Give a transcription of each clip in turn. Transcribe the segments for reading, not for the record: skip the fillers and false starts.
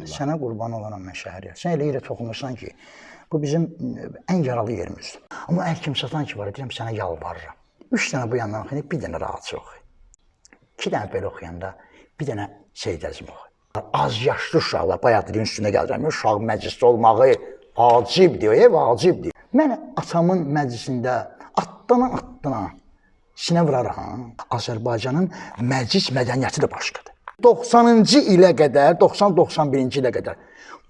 qoyurlar. Sənə qurban olaram mən şəhəriyə. Sən elə yerə toxunursan ki, bu bizim ən yaralı yerimizdir. Amma əl kim satan ki var, deyirəm sənə yalvarıram. 3 dənə bu yandan oxuyun, bir dənə rahatça oxuyun. 2 dənə belə oxuyanda bir dənə Seyid Əzim oxuyun. Az yaşlı uşaqlar, bayaq dediyin üstünə gələcəm, uşaq məclisdə olmağı vacibdir, vacibdir. Mən atamın məclisində atdana sinə vuraram. Azərbaycanın məclis mədəniyyəti də başqadır. 90-cı ilə qədər, 90-91-ci ilə qədər.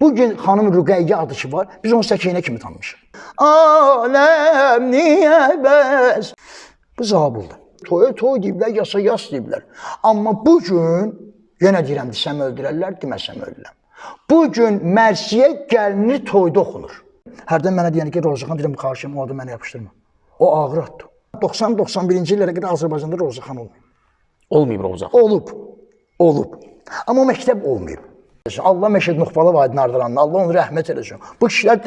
Bugün xanım Rüqəyyə adı ki var, biz onu Səkinə kimi tanımışıq. Aləm niyə bəs? Bu zabıldır. Toy deyiblər, yas deyiblər. Amma bugün, yenə deyirəm, desəm öldürərlər, deməsəm öldürəm. Bugün Mərsiyə gəlini toyda oxunur. Hərdən mənə deyəni ki, Rozaxan, deyirəm, xarşım, o adı mənə yapışdırma. O ağır addır. 90-91-ci illərə qədər Azərbaycanda Rozaxan olmayıb. Olmayıb Rozaxan. Olub. Amma məktəb olmayıb. Allah Məşəd Nuxbalı Aydın Ardıranlı, Allah onu rəhmət eləsin. Bu kişilər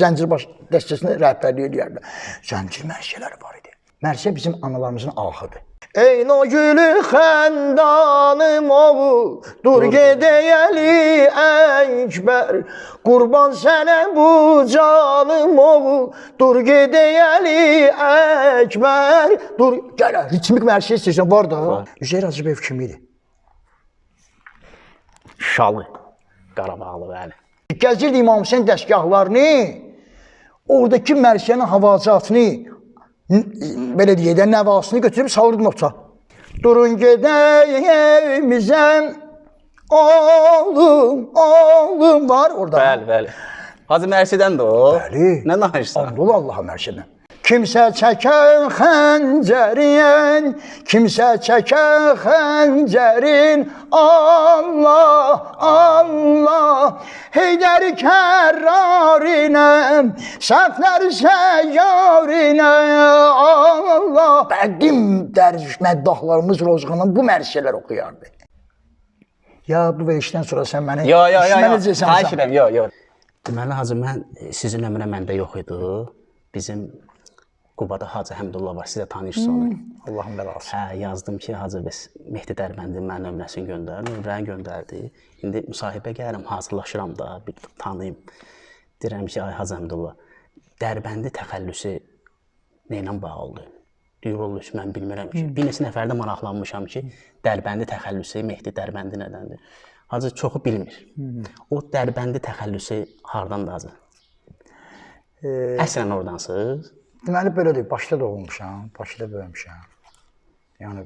Zəncirbaş dəstəsinə rəhbərlik edərlər. Zəncir mərsiyələri var idi. Mərsiyə bizim analarımızın ahıdır. Ey no gülü xəndanım oğul, dur gedəyəli Əkbər. Qurban sənə bu canım oğul, dur gedəyəli Əkbər. Dur, gələ, ritmik mərsiyə istəyirsən, var da. Üzeyir Hacıbəyev kim idi? Şalı, Qarabağlı, bəli. Gəzirdi İmam Hüseyin dəstgahlarını, oradakı mərsiyənin havacatını, belə deyək də, nəvasını götürüb salırdı nota. Durun gedək evimizən, oğlum var orada. Bəli. Hacı Mərsiyədən də o. Bəli. Nə danışırsan? Andolu Allaha Mərsiyədən. Kimsə çəkər xəncərin, kimsə çəkər xəncərin, Allah, Heydər kərrarinə, səflər səyyarınə, Allah. Qədim dərviş məddahlarımız Rozğandan bu mərsiyələr oxuyardı. Ya bu verişdən sonra sən məni... Xahiş edirəm, yox. Deməli, Hacı, mən sizin nömrə məndə yox idi. Bizim Qubada Hacı Həmdullah var, siz də tanıyırsınız onu. Allahın bəlası. Hə, yazdım ki, Hacı, biz Mehdi Dərbəndin mənə nömrəsini göndər, nömrəni göndərdi. İndi müsahibə gəlirəm, hazırlaşıram da, bir tanıyım. Deyirəm ki, ay Hacı Həmdullah, Dərbəndi təxəllüsü nə ilə bağlıdır? Deyir, oğul, mən bilmirəm ki. Bir neçə nəfərdə maraqlanmışam ki, Dərbəndi təxəllüsü, Mehdi Dərbəndi nədəndir? Hacı çoxu bilmir. O Dərbəndi təxəllüsü hardandır, Hacı? Əslən oradansınız? Deməli, belədir, Bakıda doğulmuşam, Bakıda böyümüşəm. Yəni,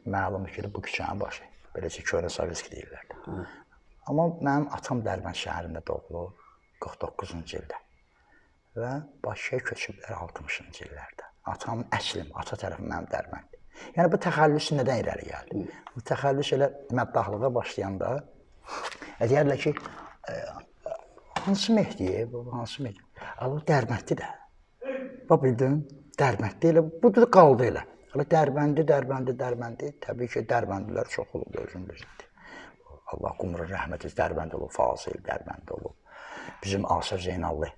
məlumdur ki, bu küçənin başı, beləcə Körə Sovetski deyirlər. Amma mənim atam Dərbənd şəhərində doğulur, 49-cu ildə. Və Bakıya köçüblər 60-cı illərdə. Atam əslim, ata tərəfim mənim Dərbənddir. Yəni, bu təxəllüs nədən irəli gəldi? Bu təxəllüs elə məddahlığa başlayanda, deyərlər ki, hansı Mehdiyə, hansı Mehdiyə? Allah Dərbənddir də. Bax, bildin, Dərbənddir elə, bu da qaldı elə. Dərbəndi, təbii ki, Dərbəndilər çox olub, özündə. Allah qumru rəhmət etsin, Dərbənd olub, Fazil Dərbənd olub. Bizim Asif Zeynallı.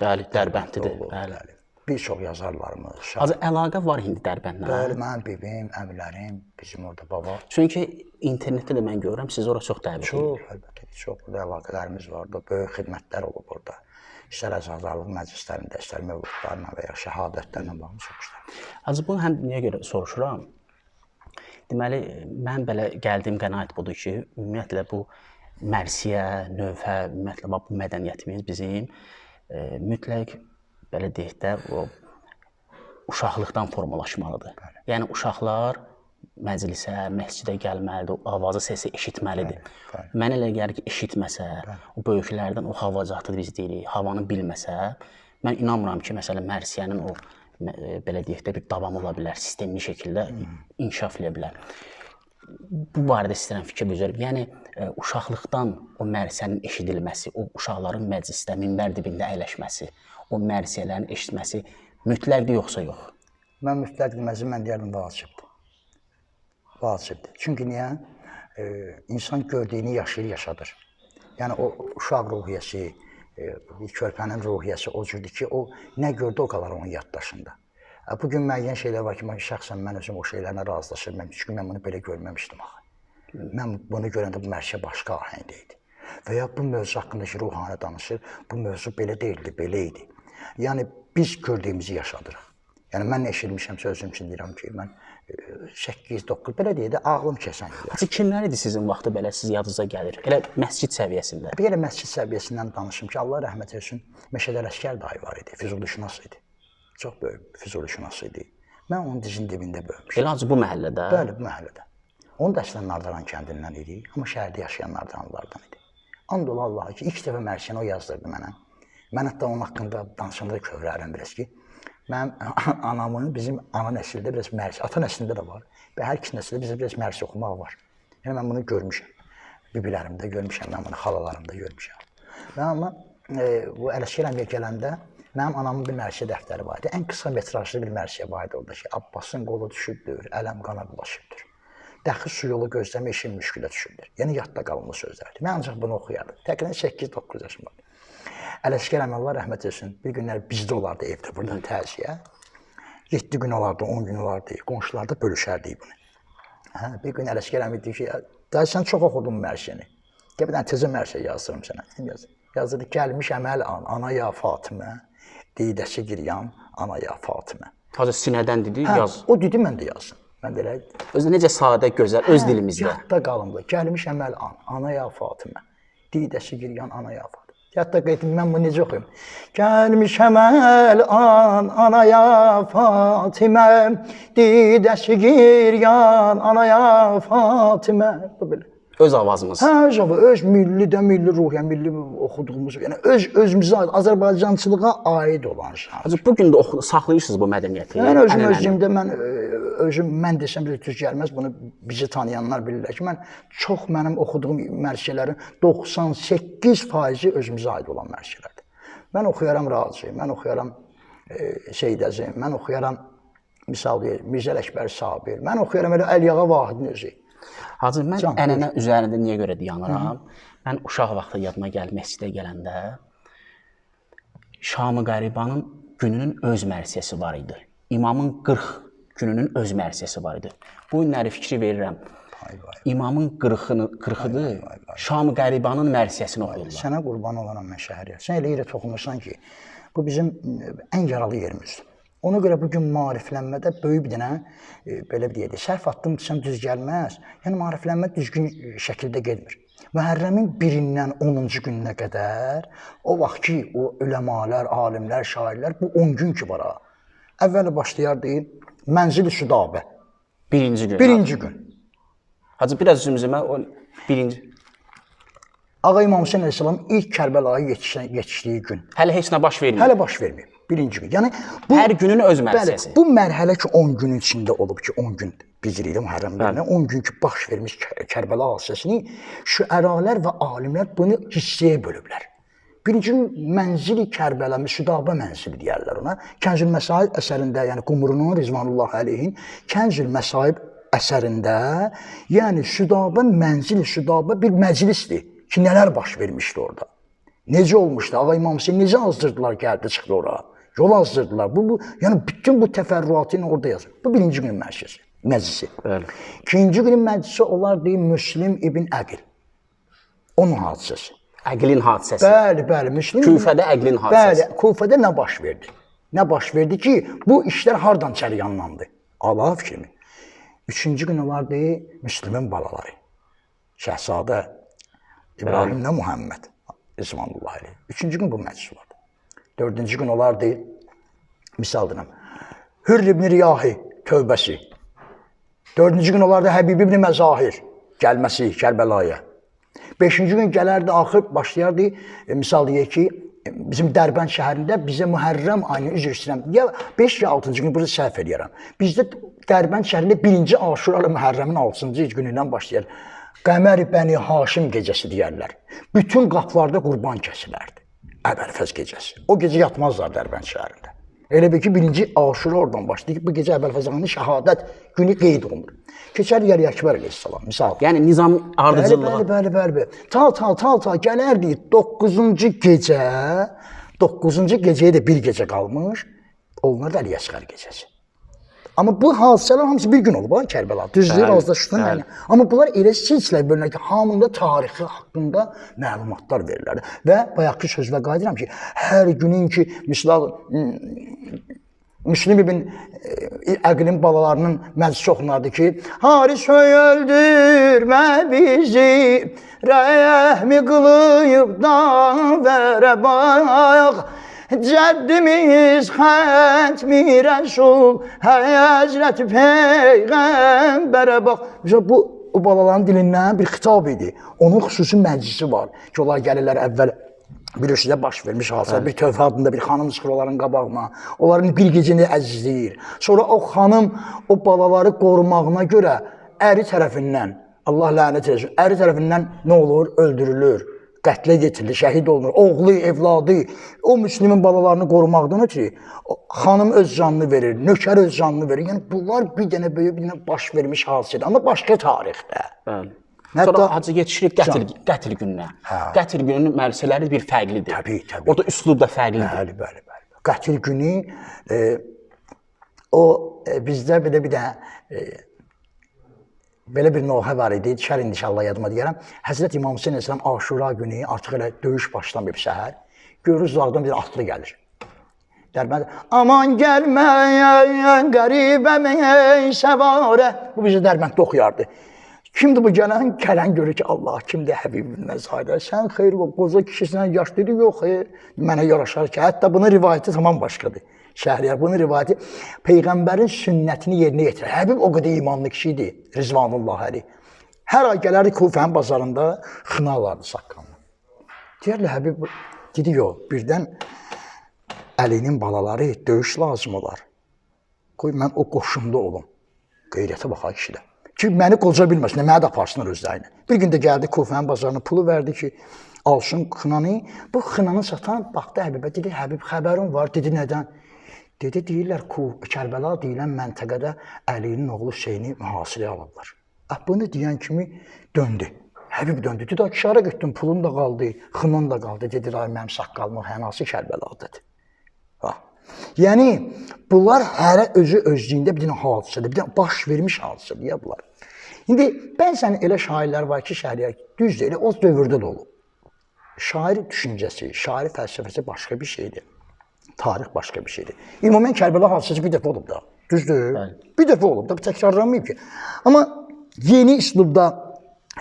Bəli, Dərbəndidir, bəli. Bir çox yazarlarımız. Hacı, əlaqə var indi Dərbəndlə? Bəli, mənim bibim, əmilərim, bizim orada baba. Çünki internetdə də mən görürəm, siz orada çox dəvət edir. Çox, əlbəttə ki, çox əlaqələrimiz var da, böyük xidmətlər olub orada. İstər əzazarlıq məclislərində, istər mövludlarla və ya şəhadətlərlə bağlı çox işlər. Hacı, bunu həm niyə görə soruşuram? Deməli, mən belə gəldiyim qənaət budur ki, ümumiyyətlə bu mərsiyə, növhə, ümumiyyətlə bu mədəniyyətimiz bizim mütləq, belə deyək də, uşaqlıqdan formalaşmalıdır. Yəni, uşaqlar məclisə, məscidə gəlməlidir, o avazı səsi eşitməlidir. Mən elə gəlir ki, eşitməsə, o böyüklərdən o havacatı biz deyirik, havanı bilməsə, mən inanmıram ki, məsələn, mərsiyənin o, belə deyək də, bir davam ola bilər, sistemli şəkildə inkişaf edə bilər. Bu barədə istəyirəm fikir bildirim. Yəni, uşaqlıqdan o mərsiyənin eşidilməsi, o uşaqların məclisdə, minbər dibində əyləşməsi, o mərsiyələrin eşitməsi mütləqdir yoxsa yox? Mən mütləq deməsi, mən deyərdim, vacibdir. Vacibdir. Çünki niyə? İnsan gördüyünü yaşayır, yaşadır. Yəni, o uşaq ruhiyyəsi, körpənin ruhiyyəsi o cürdür ki, o nə gördü, o qalar onun yaddaşında. Bugün müəyyən şeylər var ki, şəxsən mən özüm o şeylərlə razılaşırım. Çünki mən bunu belə görməmişdim. Mən bunu görəndə bu mərsiyə başqa ahəngdə idi. Və ya bu mövzu haqqında ki, ruhani danışır, bu mövzu belə deyildi, belə idi. Yəni biz gördüyümüzü yaşadırıq. Yəni mən eşitmişəmsə özüm üçün deyirəm ki, mən 8-9 belə deyək də ağlım kəsən deyir. Hacı kimlər idi sizin vaxtı belə siz yadınıza gəlir? Elə məscid səviyyəsində. Bir elə məscid səviyyəsindən danışım ki, Allah rəhmət etsin, Məşəd Ələsgər dayı var idi, Füzulişünas idi. Çox böyük Füzulişünas idi. Mən onun dizinin dibində böyümüşəm. Elə hacı bu məhəllədə? Bəli, bu məhəllədə. Onu da əslən Nardaran kəndindən idi, amma şəhərdə yaşayan Nardaranlardan idi. And ola Allaha ki, ilk dəfə mərsiyyəni o yazdırdı mənə. Mən hətta onun haqqında danışanda kövrəlirəm biraz ki, mənim anamın, bizim ana nəsildə biraz mərsi, ata nəslində də var və hər iki nəsildə bizə biraz mərsi oxumaq var. Yəni mən bunu görmüşəm, bibilərimdə görmüşəm, mən bunu xalalarımda görmüşəm. Və amma bu Ələsgər əmiyə gələndə mənim anamın bir mərsiyə dəftəri var idi. Ən qısa metrajlı bir mərsiyə var idi orada ki, Abbasın qolu düşübdür, ələm qana bulaşıbdır. Dəxi su yolu gözləmə işin müşkülə düşübdür. Yəni yadda qalma sözlərdir. Mən ancaq bunu oxuyardım. Təqribən 8-9 yaşım var. Ələsgər əmi Allah rəhmət etsin, bir günlər bizdə olardı evdə buradan təziyə. 7 gün olardı, 10 gün olardı, qonşularda bölüşərdik bunu. Bir gün Ələsgər əmi deyir ki, dayı sən çox oxudun mərsiyəni. Gəl bir dənə tezə mərsiyə yazdırım sənə. Yazırdı, gəlmiş əməl an, ana ya Fatimə, deydəsi giryan, ana ya Fatimə. Hacı sinədən dedi, yaz. O dedi, mən də yazdım. Mən də elə... Özü necə sadə, gözəl, öz dilimizdə. Yadda qalımdı, gəlmiş əməl an, ana ya Fatimə, deydəsi giryan, ana ya Fatimə. Yadda qayıtdım, mən bunu necə oxuyum? Gəlmiş əməl an, ana ya Fatimə, deydəsi giryan, ana ya Fatimə. Bu belə. Öz avazımız. Öz milli də, milli ruhiyyə, milli oxuduğumuz, yəni özümüzə aid, Azərbaycançılığa aid olan şey. Hacı, bugün də saxlayırsınız bu mədəniyyəti. Yəni özümdə mən desəm bir düz gəlməz, bunu bizi tanıyanlar bilirlər ki, mən çox mənim oxuduğum mərsiyələrin 98% özümüzə aid olan mərsiyələrdir. Mən oxuyaram Raci, mən oxuyaram Seydəzi, mən oxuyaram misal deyir, Mirzə Ələkbər Sabir, mən oxuyaram elə Əliyağa Vahidin özü. Hacı, mən ənənə üzərində niyə görə dayanıram? Mən uşaq vaxtı yadıma gəldi, məscidə gələndə Şam-ı Qəribanın gününün öz mərsiyəsi var idi. İmamın 40 gününün öz mərsiyəsi var idi. Bu günləri fikri verirəm. İmamın 40-ıdır, Şam-ı Qəribanın mərsiyəsini oxuyurlar. Sənə qurban olaram mən şəhəriyyə. Sən elə yerə toxunursan ki, bu bizim ən yaralı yerimizdir. Ona görə bugün maariflənmədə böyük bir dənə, belə bir deyək, səhv addım desəm düz gəlməz. Yəni, maariflənmə düzgün şəkildə gedmir. Məhərrəmin 1-dən 10-cu gününə qədər, o vaxt ki, o üləmalər, alimlər, şairlər, bu 10 gün ki var ha. Əvvəli başlayar deyil, Mənzil-i Südabə. Birinci gün. Birinci gün. Hacı, biraz üzümüzümə o birinci. Ağa İmam Hüseyin Əleyhisselam ilk Kərbəlaya yetişdiyi gün. Hələ heç nə baş verməyib. Hələ baş verməyib. Birinci gün. Yəni bu hər günün öz mərsiyəsi. Bəli, bu mərhələ ki 10 günün içində olub ki, 10 gün Hicri Məhərrəm ayında 10 gün ki baş vermiş Kərbəla hadisəsini şüəralar və alimlər bunu hissəyə bölüblər. Birinci gün Mənzil-i Kərbəla, Südabə mənzili deyərlər ona. Kənzül Məsaib əsərində, yəni Qumrunun Rizvanullah əleyhin Kənzül Məsaib əsərində, yəni Südabə mənzili Südabə bir məclisdir ki, nələr baş vermişdi orada. Necə olmuşdu? Ağa İmam Hüseyin necə azdırdılar, gəldi, çıxdı ora. Yol azdırdılar. Yəni bütün bu təfərrüatı ilə orada yazır. Bu birinci günün məclisi. Bəli. İkinci günün məclisi olar deyim Müslim ibn Əqil. Onun hadisəsi. Əqilin hadisəsi. Bəli, Müslim. Küfədə Əqilin hadisəsi. Bəli, Küfədə nə baş verdi? Nə baş verdi ki, bu işlər hardan çəryanlandı? Allah fikrimi. Üçüncü gün olar deyim Müslimin balaları. Şəhzadə İbrahimlə Muhammed. Rizvanullah əleyh. Üçüncü gün bu məclis vardı. Dördüncü gün olardı, misal deyirəm, Hürr ibn Riyahi tövbəsi. Dördüncü gün olardı Həbib ibn Məzahir gəlməsi Kərbəlaya. Beşinci gün gələrdi, axır başlayardı, misal deyək ki, bizim Dərbənd şəhərində bizə Mühərrəm ayını üzr istəyirəm. Ya 5 ya 6-cı gün burada səhv edirəm. Bizdə Dərbənd şəhərində 1-ci Aşura ilə Mühərrəmin 6-cı günündən başlayır. Qəmər-i Bəni Haşim gecəsi deyərlər. Bütün qapılarda qurban kəsilərdi. Əbəlfəz gecəsi. O gecə yatmazlar Dərbənd şəhərində. Elə bil ki, 1-ci Aşura oradan başlayır ki, bu gecə Əbəlfəz ağanın şəhadət günü qeyd olunur. Keçər Yəri Əkbər əleyhissalam, misal. Yəni nizam ardıcıllığı. Bəli. Ta gələrdi 9-cu gecə, 9-cu gecəyə də bir gecə qalmış, olunurdu Əli Əsqər gecəsi. Amma bu hadisələr hamısı bir gün olub ha Kərbəla. Düzdür, razılaşdın yəni. Amma bunlar elə silsilə bölünür ki, hamında tarixi haqqında məlumatlar verirlər. Və bayaqki sözlə qayıdıram ki, hər günün ki, misal Müslim ibn Əqilin balalarının məclisi oxunardı ki, haris öldürmə bizi, rəhmi qılıyıb da verə bax, cəddimiz xətmi rəsul, həzrət peyğəmbərə bax. Bu, o balaların dilindən bir xitab idi. Onun xüsusi məclisi var ki, onlar gəlirlər əvvəl bilirsiniz, baş vermiş hadisələr, bir tövbə adında bir xanım çıxır onların qabağına, onların bir gecəni əzizləyir. Sonra o xanım o balaları qorumağına görə əri tərəfindən, Allah lənət eləsin, əri tərəfindən nə olur? Öldürülür, qətlə getirilir, şəhid olunur. Oğlu, evladı, o Müslümin balalarını qorumaqdan ötürü xanım öz canını verir, nökər öz canını verir. Yəni bunlar bir dənə böyük bir dənə baş vermiş hadisədir, amma başqa tarixdə. Bəli. Sonra hacı yetişirik qətl gününə. Qətl gününün mərhələləri bir fərqlidir. Təbii. Orada üslub da fərqlidir. Bəli. Qətl günü o bizdə belə bir də belə bir nohə var idi. Şər inşallah yadıma deyərəm. Həzrət İmam Hüseyn əleyhissalam Aşura günü artıq elə döyüş başlanıb səhər. Görürüz uzaqdan bir atlı gəlir. Dərbəndə aman gəlməyən qəribəm ey səvarə. Bu bizi Dərbənddə oxuyardı. Kimdir bu gələn? Gələn görür ki, Allah kimdir Həbibimdən sayda. Sən xeyr o qoca kişisindən yaş dedi, yox, mənə yaraşar ki, hətta bunun rivayəti tamam başqadır. Şəhriyar bunun rivayəti Peyğəmbərin sünnətini yerinə yetirir. Həbib o qədər imanlı kişi idi, Rizvanullah Əli. Hər ay gələrdi Kufənin bazarında xına alardı saqqalını. Deyərli Həbib dedi, yox, birdən Əlinin balaları döyüş lazım olar. Qoy mən o qoşumda olum. Qeyrətə baxar kişidə. Ki, məni qoca bilməsin, mənə də aparsınlar özlərinə. Bir gün də gəldi Kufənin bazarına, pulu verdi ki, alsın xınanı. Bu xınanı satan baxdı Həbibə, dedi, Həbib xəbərin var, dedi, nədən? Dedi, deyirlər, Kərbəla deyilən məntəqədə Əlinin oğlu Hüseyni mühasirəyə alırlar. Bunu deyən kimi döndü. Həbib döndü, dedi, kişara getdim, pulun da qaldı, xınan da qaldı, dedi, mənim saqqalımın hənası Kərbəladadır. Yəni, bunlar hərə özü özlüyündə bir dənə hadisədir, bir dənə baş vermiş hadisədir ya bunlar. İndi, bəzən elə şairlər var ki, şairlər düzdür, elə o dövrdə də olub. Şair düşüncəsi, şair fəlsəfəsi başqa bir şeydir. Tarix başqa bir şeydir. Ümumən Kərbəla hadisəsi bir dəfə olub da, düzdür? Bir dəfə olub da, təkrarlanmayıb ki. Amma yeni üslubda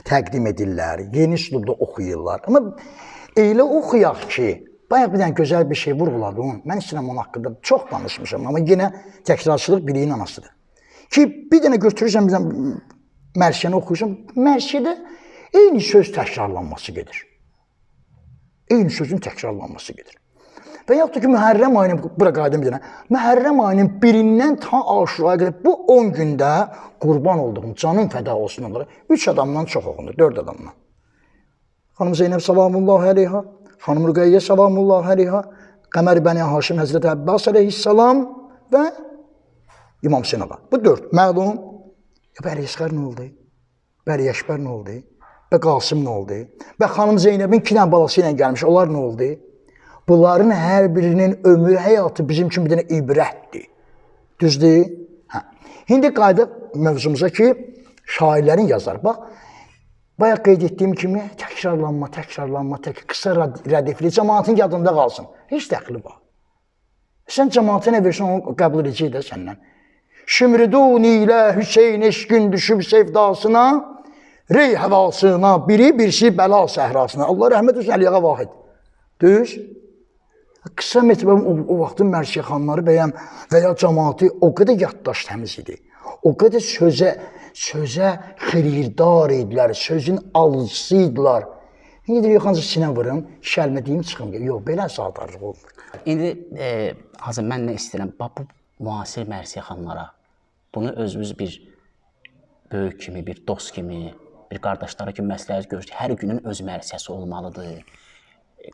təqdim edirlər, yeni üslubda oxuyurlar. Amma elə oxuyaq ki, bayaq bir dənə gözəl bir şey vurğuladım. Mən istəyirəm onun haqqında çox danışmışam, amma yenə təkrarçılıq biliyin anasıdır. Ki, bir dənə götürürsən, bir dənə mərsiyəni oxuyursan, mərsiyədə eyni söz təkrarlanması gedir. Eyni sözün təkrarlanması gedir. Və yaxud da ki, Mühərrəm ayının, bura qaydım bir dənə, Mühərrəm ayının birindən ta Aşuraya qədər, bu 10 gündə qurban olduğum, canım fəda olsun onlara, 3 adamdan çox oxunur, 4 adamdan. Xanım Zeynəb salamullahi aleyha, Xanım Rüqəyyə salamullahi aleyha, Qəmər Bəni Haşim Həzrət Əbbas aleyhissalam və İmam Hüseyn ağa. Bu 4. Məlum. Bəli Əsqər nə oldu? Bəli Əşbər nə oldu? Və Qasım nə oldu? Və xanım Zeynəbin 2 dənə balası ilə gəlmiş. Onlar nə oldu? Bunların hər birinin ömrü, həyatı bizim üçün bir dənə ibrətdir. Düzdür? İndi qayıdıq mövzumuza ki, şairlərin yazar. Bax, bayaq qeyd etdiyim kimi təkrarlanma, qısa rədifli, cəmaatın yadında qalsın. Heç dəxli var. Sən cəmaata nə versən, onu qəbul edəcək də səndən. Şümridun ilə Hüseyin eşqin düşüb sevdasına, rey həvasına, birisi bəla səhrasına. Allah rəhmət olsun Əliyağa Vahid. Düz? Qısa metbəm o vaxtın mərsiyəxanları bəyəm və ya cəmaatı o qədər yaddaş təmiz idi. O qədər sözə xirirdar idilər, sözün alıcısı idilər. İndi deyir, yox, sinə vırım, şəlmə deyim, çıxım. Yox, belə sadarlıq olmur. İndi, Hazır, mən nə istəyirəm? Bu müasir mərsiyəxanlara, bunu özümüz bir böyük kimi, bir dost kimi, bir qardaşlara kimi məsləhət görürük ki, hər günün öz mərsiyəsi olmalıdır.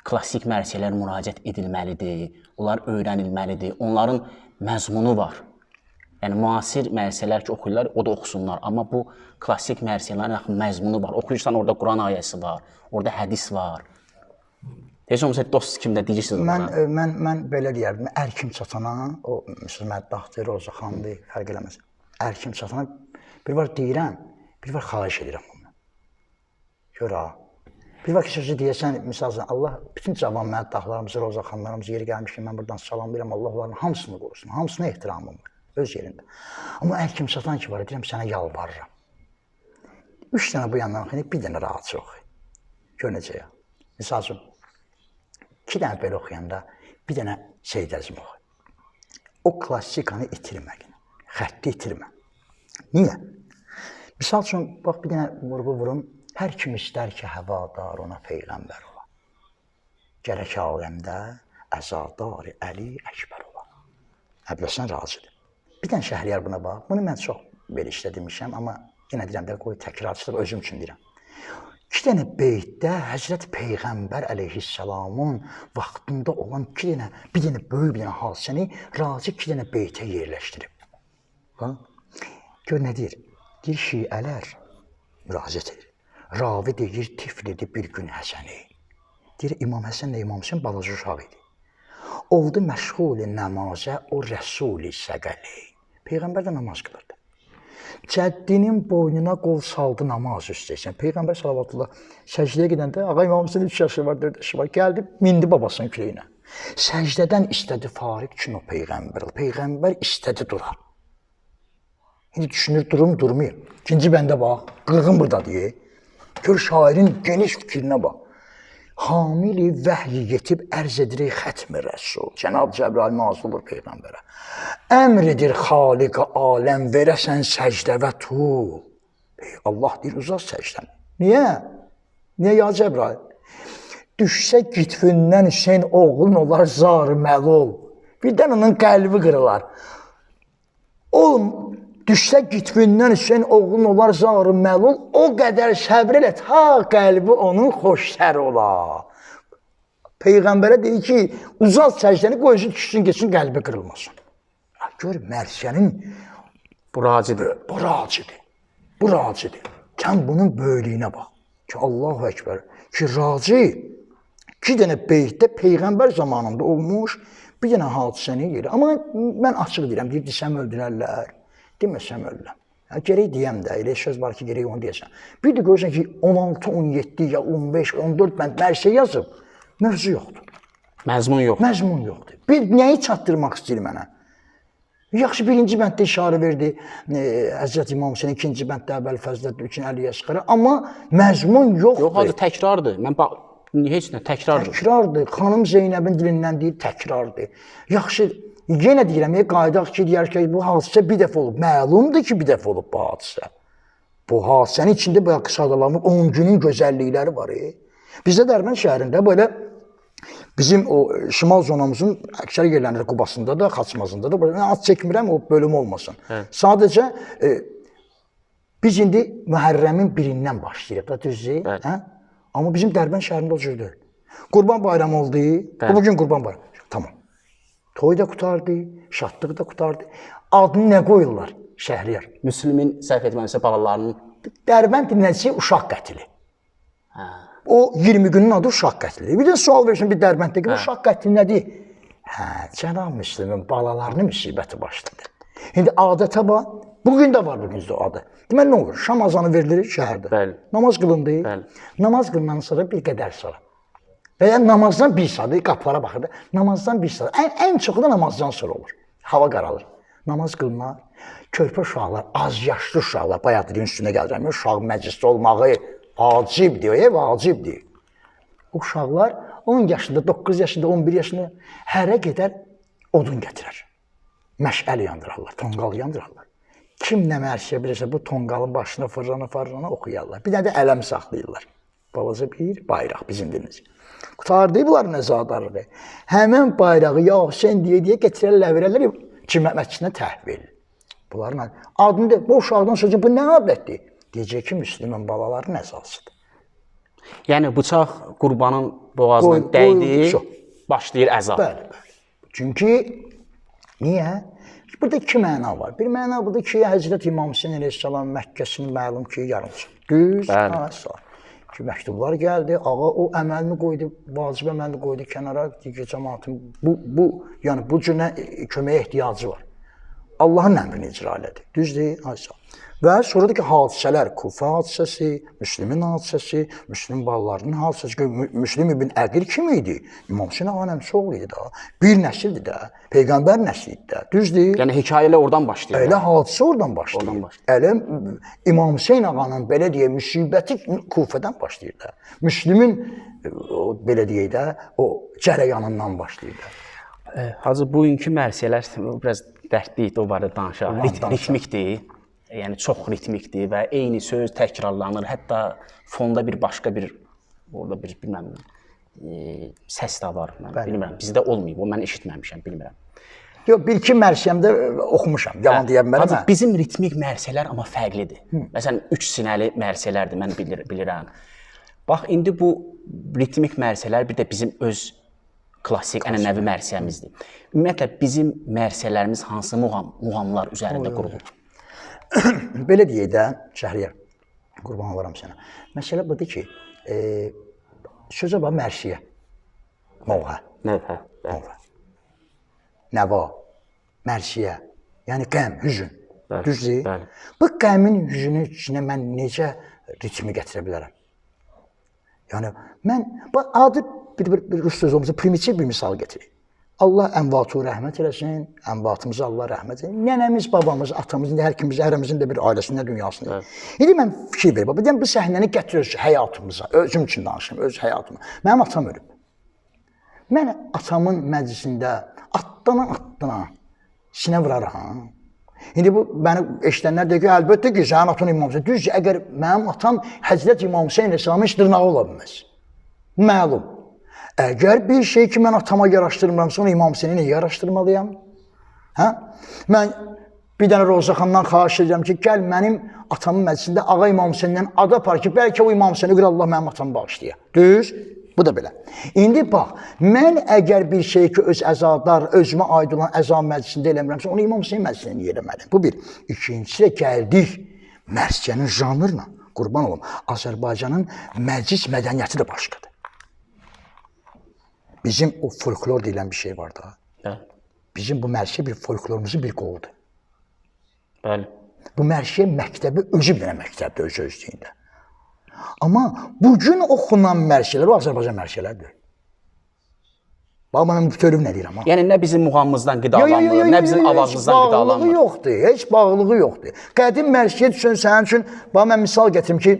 Klassik mərsiyələr müraciət edilməlidir, onlar öyrənilməlidir, onların məzmunu var. Yəni, müasir mərsiyələr ki, oxuyurlar, o da oxusunlar. Amma bu klassik mərsiyələrin məzmunu var. Oxuyursan, orada Quran ayəsi var, orada hədis var. Heç olmasa dost kimdə deyirsiniz onlara? Mən belə deyərdim, ər kim çatana, o məsələn Məddaxdır, Roza xanımdır, fərq eləməz. Ər kim çatana bir var deyirəm, bir var xahiş edirəm ondan. Gör ha. Bir var ki, sözü deyəsən, misalcan, Allah bütün cavan Məddaxlarımızı, Roza xanımlarımızı yeri gəlmiş ki, mən buradan salamlayıram, Allah onların hamısını qorusun, hamısına ehtiramım var, öz yerində. Amma ər kim çatan ki var, deyirəm, sənə yalvarıram. 3 dənə bu yandan oxuyun, bir dənə rahat oxuyun. Gör necə ya. Misal üçün, 2 dənə belə oxuyanda bir dənə Seyid Əzim oxuyun. O klassikanı itirmə, xətti itirmə. Niyə? Misal üçün, bax bir dənə vurğu vurum. Hər kim istər ki, həvadar ona peyğəmbər ola. Gərək aləmdə əzadar Əli Əkbər ola. Əbləsən razıdır. Bir dənə Şəhriyar buna bax. Bunu mən çox belə işlədirmişəm, amma yenə deyirəm, qoy təkrarçılıq özüm üçün deyirəm. 2 dənə beytdə Həzrət Peyğəmbər əleyhissalamın vaxtında olan 2 dənə, bir dənə böyük bir dənə hadisəni razı 2 dənə beytə yerləşdirib. Gör nə deyir? Deyir, şiələr müraciət edir. Ravi deyir, tiflidir bir gün Həsəni. Deyir, İmam Həsənlə İmam Hüseyin balaca uşaq idi. Oldu məşğul namazə o rəsul-i səqəli. Peyğəmbər də namaz qılırdı. Cəddinin boynuna qol saldı namaz üstəysən. Peyğəmbər salavatullah səcdəyə gedəndə, ağa İmam Hüseyin 3 yaşı var, 4 yaşı var, gəldi, mindi babasının kürəyinə. Səcdədən istədi fariq üçün o Peyğəmbər. Peyğəmbər istədi durar. İndi düşünür, durum, durmuyor. İkinci bəndə bax, qırğın burada deyir. Gör şairin geniş fikrinə bax. Hamili vəhy yetib ərz edirik xətmi rəsul. Cənab Cəbrail nazil olur Peyğəmbərə. Əmr edir xaliq-i aləm verəsən səcdə və tul. Allah deyir, uzaq səcdən. Niyə? Niyə ya Cəbrail? Düşsə gitfindən Hüseyin oğlun olar zar-ı məlul. Birdən onun qəlbi qırılar. Oğlum, düşsə gitfindən Hüseyin oğlun olar zar-ı məlul, o qədər səbr elə, ta qəlbi onun xoşsər ola. Peyğəmbərə deyir ki, uzaq səcdəni qoysun, düşsün, geçsin, qəlbi qırılmasın. Gör, mərsiyənin bu racidir. Bu racidir. Bu racidir. Sən bunun böylüyünə bax. Ki, Allahu Əkbər. Ki, raci 2 dənə beytdə Peyğəmbər zamanında olmuş bir dənə hadisəni yeri. Amma mən açıq deyirəm, deyir, desəm öldürərlər. Deməsəm ölürəm. Gərək deyəm də, elə söz var ki, gərək onu deyəsən. Bir də görürsən ki, 16, 17 ya 15, 14 bənd mərsə yazıb, mövzu yoxdur. Məzmun yoxdur. Məzmun yoxdur. Bir nəyi çatdırmaq istəyir mənə? Yaxşı, 1-ci bənddə işarə verdi Həzrət İmam Hüseyin, 2-ci bənddə Əbəl Fəzlət üçün Əliyə Əsqərə, amma məzmun yoxdur. Yox, hacı, təkrardır. Mən bax, heç nə, təkrardır. Təkrardır. Xanım Zeynəbin dilindən deyir, təkrardır. Yaxşı, yenə deyirəm, qaydaq ki, deyər ki, bu hadisə bir dəfə olub. Məlumdur ki, bir dəfə olub bu hadisə. Bu hadisənin içində bu qısadalanmış 10 günün gözəllikləri var. Bizdə Dərbənd şəhərində belə bizim o şimal zonamızın əksər yerlərində Qubasında da, Xaçmazında da, mən ad çəkmirəm, o bölüm olmasın. Sadəcə biz indi Məhərrəmin 1-dən başlayırıq da, düzdür? Amma bizim Dərbənd şəhərində o cür deyil. Qurban bayramı oldu, bugün Qurban bayramı. Tamam. Toy da qutardı, şadlıq da qutardı. Adını nə qoyurlar? Şəhriyar. Müslümin səhv etməmişsə balalarının Dərbənd dinləcisi uşaq qətili. O 20 günün adı uşaq qətili. Bir də sual versin bir Dərbənddə ki, uşaq qətili nədir? Cənab Müslümin balalarının müsibəti başladı. İndi adətə bax, bugün də var bugünkü o adı. Deməli nə olur? Şam azanı verilir şəhərdə. Bəli. Namaz qılındı. Bəli. Namaz qılınan sonra bir qədər sonra. Və ya namazdan 1 saat, qapılara baxırdı. Namazdan 1 saat. Ən çoxu da namazdan sonra olur. Hava qaralır. Namaz qılınar. Körpə uşaqlar, az yaşlı uşaqlar, bayaq dediyin üstünə gələcəm. Uşaq məclisdə olmağı vacibdir, vacibdir. O uşaqlar 10 yaşında, 9 yaşında, 11 yaşında hərə gedər odun gətirər. Məşəl yandırarlar, tonqal yandırarlar. Kim nə mərsiyə bilirsə bu tonqalın başına fırlana oxuyarlar. Bir dənə də ələm saxlayırlar. Balaca bir bayraq bizim dilimiz. Qutardı bunların nəzadarlığı. Həmən bayrağı ya Hüseyin deyə gətirərlər, verərlər cümləməçisinə təhvil. Bunların adını da, bu uşaqdan sonra bu nə adətdir? Deyəcək ki, Müslüman balaların əzasıdır. Yəni, bıçaq qurbanın boğazına dəydi, başlayır əza. Bəli, bəli. Çünki, niyə? Burada 2 məna var. Bir məna budur ki, Həzrət İmam Hüseyin əleyhissalam Məkkəsini məlum ki, yarımçıq. Düz, ki, məktublar gəldi, ağa o əməlini qoydu, vacib əməlini qoydu kənara, digər cəmaatın yəni bu cürə köməyə ehtiyacı var. Allahın əmrini icra elədi. Düzdür? Aysa. Və sonradakı hadisələr, Kufa hadisəsi, Müslümin hadisəsi, Müslüm balalarının hadisəsi, Müslüm ibn Əqil kim idi? İmam Hüseyn ağanın əmsi oğlu idi da. Bir nəsildir də, Peyğəmbər nəsli idi də. Düzdür? Yəni hekayələr oradan başlayır. Elə hadisə oradan başlayır. Elə İmam Hüseyn ağanın belə deyə müsibəti Kufədən başlayır da. Müslümin belə deyək də o cərəyanından başlayır da. Hacı bugünkü mərsiyələr biraz dərdlidir, o barədə danışaq. Ritmikdir. Yəni çox ritmikdir və eyni söz təkrarlanır. Hətta fonda bir başqa bir orada bir bilməm səs də var. Mən bilmirəm. Bizdə olmayıb. O mən eşitməmişəm, bilmirəm. Yox, bir-iki mərsiyəmdə oxumuşam. Yalan deyə bilmərəm. Bizim ritmik mərsiyələr amma fərqlidir. Məsələn 3 sinəli mərsiyələrdir, mən bilirəm. Bax indi bu ritmik mərsiyələr bir də bizim öz klassik ənənəvi mərsiyəmizdir. Ümumiyyətlə bizim mərsiyələrimiz hansı muğamlar üzərində qurulur? Belə deyək də, Şəhriyar, qurban olaram sənə. Məsələ budur ki, sözə bax mərsiyə, mavhə, nəva, mərsiyə, yəni qəm, hüzün, düzdür? Bu qəmin hüzünün içinə mən necə ritmi gətirə bilərəm? Yəni, mən, adi bir rus sözümüzə primitiv bir misal gətirək. Allah ənvatı rəhmət eləsin, ənvatımıza Allah rəhmət eləsin. Nənəmiz, babamız, atamız, hər kimimiz, hərəmizin də bir ailəsində, dünyasında. İndi mən fikir verir, bu səhnəni gətirir həyatımıza, özüm üçün danışım, öz həyatıma. Mənim atam ölüb. Mən atamın məclisində atdana sinə vuraram. İndi bu, bəni eşidənlər deyir ki, əlbəttə ki, sənin atan İmam Hüseyin. Düzdür, əgər mənim atam Həzrət İmam Hüseyin Əsəlamın heç dırnağı ola bilməz. Məlum. Əgər bir şey ki, mən atama yaraşdırmıramsa, onu İmam Hüseyni niyə yaraşdırmalıyam? Mən bir dənə Rozaxandan xahiş edirəm ki, gəl mənim atamın məclisində ağa İmam Hüseynindən ad apar ki, bəlkə o İmam Hüseyni qır Allah mənim atamı bağışlayır. Düz? Bu da belə. İndi bax, mən əgər bir şey ki, öz əzadar, özümə aid olan əza məclisində eləmirəmsə, onu İmam Hüseyin məclisində niyə eləməliyim? Bu bir. İkincisi də gəldik mərsiyənin janrına, qurban olum. Azərbaycanın məclis mədəniyyəti də başqadır. Bizim o folklor deyilən bir şey var da. Bizim bu mərsiyə bir folklorumuzun bir qoludur. Bəli. Bu mərsiyə məktəbi özü bir dənə məktəbdir, öz özlüyündə. Amma bugün oxunan mərsiyələr o Azərbaycan mərsiyələrdir. Bax, mən bütövlüyü nə deyirəm? Yəni, nə bizim muğamımızdan qidalanır, nə bizim avazımızdan qidalanır. Bağlılığı yoxdur, heç bağlılığı yoxdur. Qədim mərsiyə düşün, sənin üçün, bax, mən misal gətirim ki,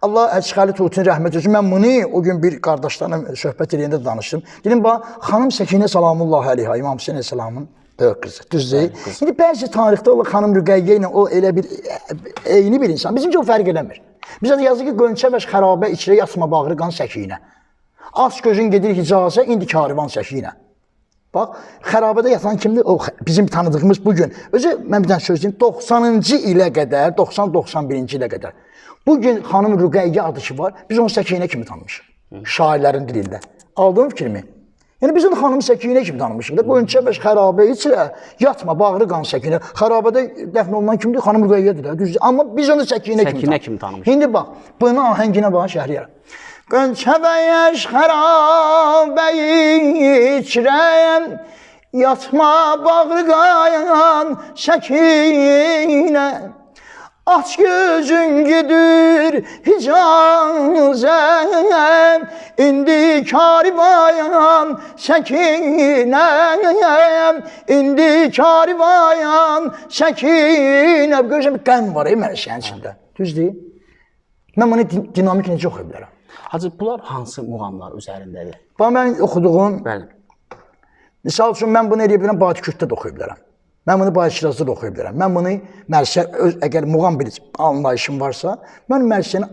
Allah Əçxəli Tutin rəhmət etsin. Mən bunu o gün bir qardaşlarla söhbət edəndə danışdım. Dedim, bax, xanım Səkinə salamullahi aleyha, İmam Hüseyin Əsəlamın böyük qızı, düzdür? İndi bəzi tarixdə olur, xanım Rüqəyyə ilə o elə bir eyni bir insan. Bizimki o fərq eləmir. Bizə də yazır ki, Qönçə və xərabə içrə yatma bağrı qan Səkinə. Az gözün gedir hicazə, indi karivan Səkinə. Bax, xərabədə yatan kimdir? O, bizim tanıdığımız bugün. Özü, mən bir dənə söz deyim, 90-cı ilə qədər, 90-91-ci ilə qədər. Bugün xanım Rüqəyyə adı ki var, biz onu Səkinə kimi tanımışıq. Şairlərin dilində. Aldığım fikrimi. Yəni biz onu xanım Səkinə kimi tanımışıq. Qönçə və xərabə içrə yatma, bağrı qan Səkinə. Xərabədə dəfn olunan kimdir? Xanım Rüqəyyədir. Düzdür. Amma biz onu Səkinə kimi tanımışıq. İndi bax, bunun ahənginə bax, Şəhriyar. Qönçə və xərabə içrə yatma, bağrı qan Səkinə. Aç gözün gidir hicazəm, indi karivayan Səkinəm, indi karivayan Səkinəm. Görürsən, bir qəm var mərsiyənin içində. Düzdür? Mən bunu dinamik necə oxuya bilərəm? Hacı, bunlar hansı muğamlar üzərindədir? Bax, mən oxuduğum, bəli. Misal üçün, mən bunu eləyə bilirəm, Badi Kürddə də oxuya bilərəm. Mən bunu Badi Şirazda da oxuya bilərəm. Mən bunu mərsiyə, əgər muğam bir anlayışım varsa, mən mərsiyəni,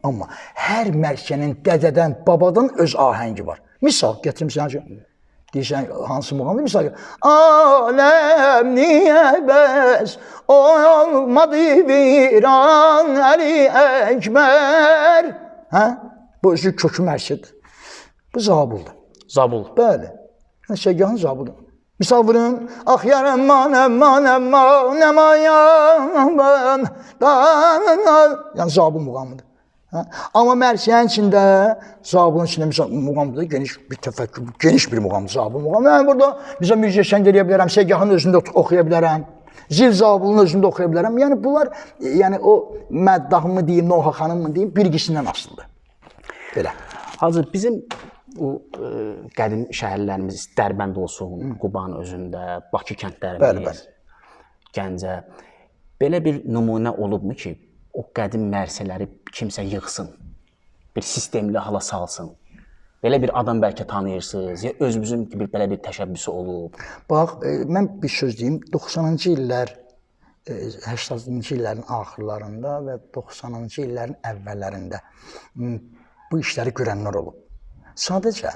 amma hər mərsiyənin dədədən, babadan öz ahəngi var. Misal, gətirim sənə üçün, deyirsən, hansı muğamdır? Misal, aləm niyə bəs olmadı viran Əli Əkbər. Bu özü kökü mərsiyədir. Bu Zabuldur. Zabul. Bəli. Şəgahın Zabuldur. Misal vurum, ah yarəm manəm, yəni Zabul muğamıdır. Amma Mərsiyənin içində, Zabulun içində misal muğamda geniş bir təfəkkür, geniş bir muğamdır Zabul muğam. Mən burada misal Mirzə Səngər eləyə bilərəm, Segahın özündə oxuya bilərəm, Zil Zabulun özündə oxuya bilərəm. Yəni bunlar, yəni o məddahımı deyim, Noha xanımı deyim, bilgisindən asılıdır. Belə. Hacı, bizim o qədim şəhərlərimiz Dərbənd olsun, Quban özündə, Bakı kəndlərimiz, Gəncə. Belə bir nümunə olubmu ki, o qədim mərsələri kimsə yığsın, bir sistemli hala salsın? Belə bir adam bəlkə tanıyırsınız, ya özümüzün bir belə bir təşəbbüsü olub? Bax, mən bir söz deyim, 90-cı illər, 80-ci illərin axırlarında və 90-cı illərin əvvəllərində bu işləri görənlər olub. Sadəcə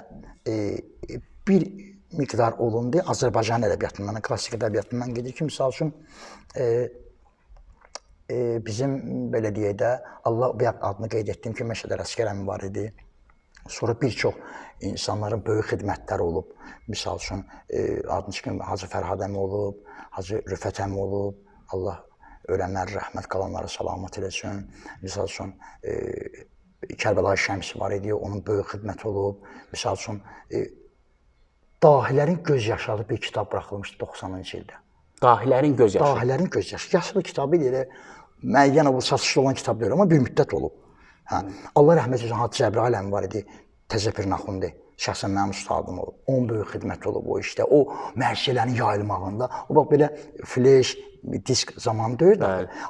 bir miqdar olundu, Azərbaycan ədəbiyyatından, klassik ədəbiyyatından gedir ki, misal üçün, bizim belə deyək də, Allah adını qeyd etdiyim ki, Məşədə Əsgərəmi var idi. Sonra bir çox insanların böyük xidmətləri olub. Misal üçün, adını çıxın, Hacı Fərhad əmi olub, Hacı Rüfət əmi olub. Allah ölənləri rəhmət, qalanları salamat eləsin. Misal üçün, Kərbəlayı Şəmsi var idi, onun böyük xidməti olub. Misal üçün, Dahilərin göz yaşadığı bir kitab buraxılmışdı 90-cı ildə. Dahilərin göz yaşı? Dahilərin göz yaşı. Yaşlı kitabı ilə müəyyən o satışda olan kitab deyil, amma bir müddət olub. Allah rəhmət etsin, Hacı Cəbrayıl əmi var idi, Təzəpir Naxundi. Şəxsən mənim ustadım olub. Onun böyük xidməti olub o işdə. O mərsiyələrin yayılmağında. O vaxt belə fleş, disk zamanı deyil.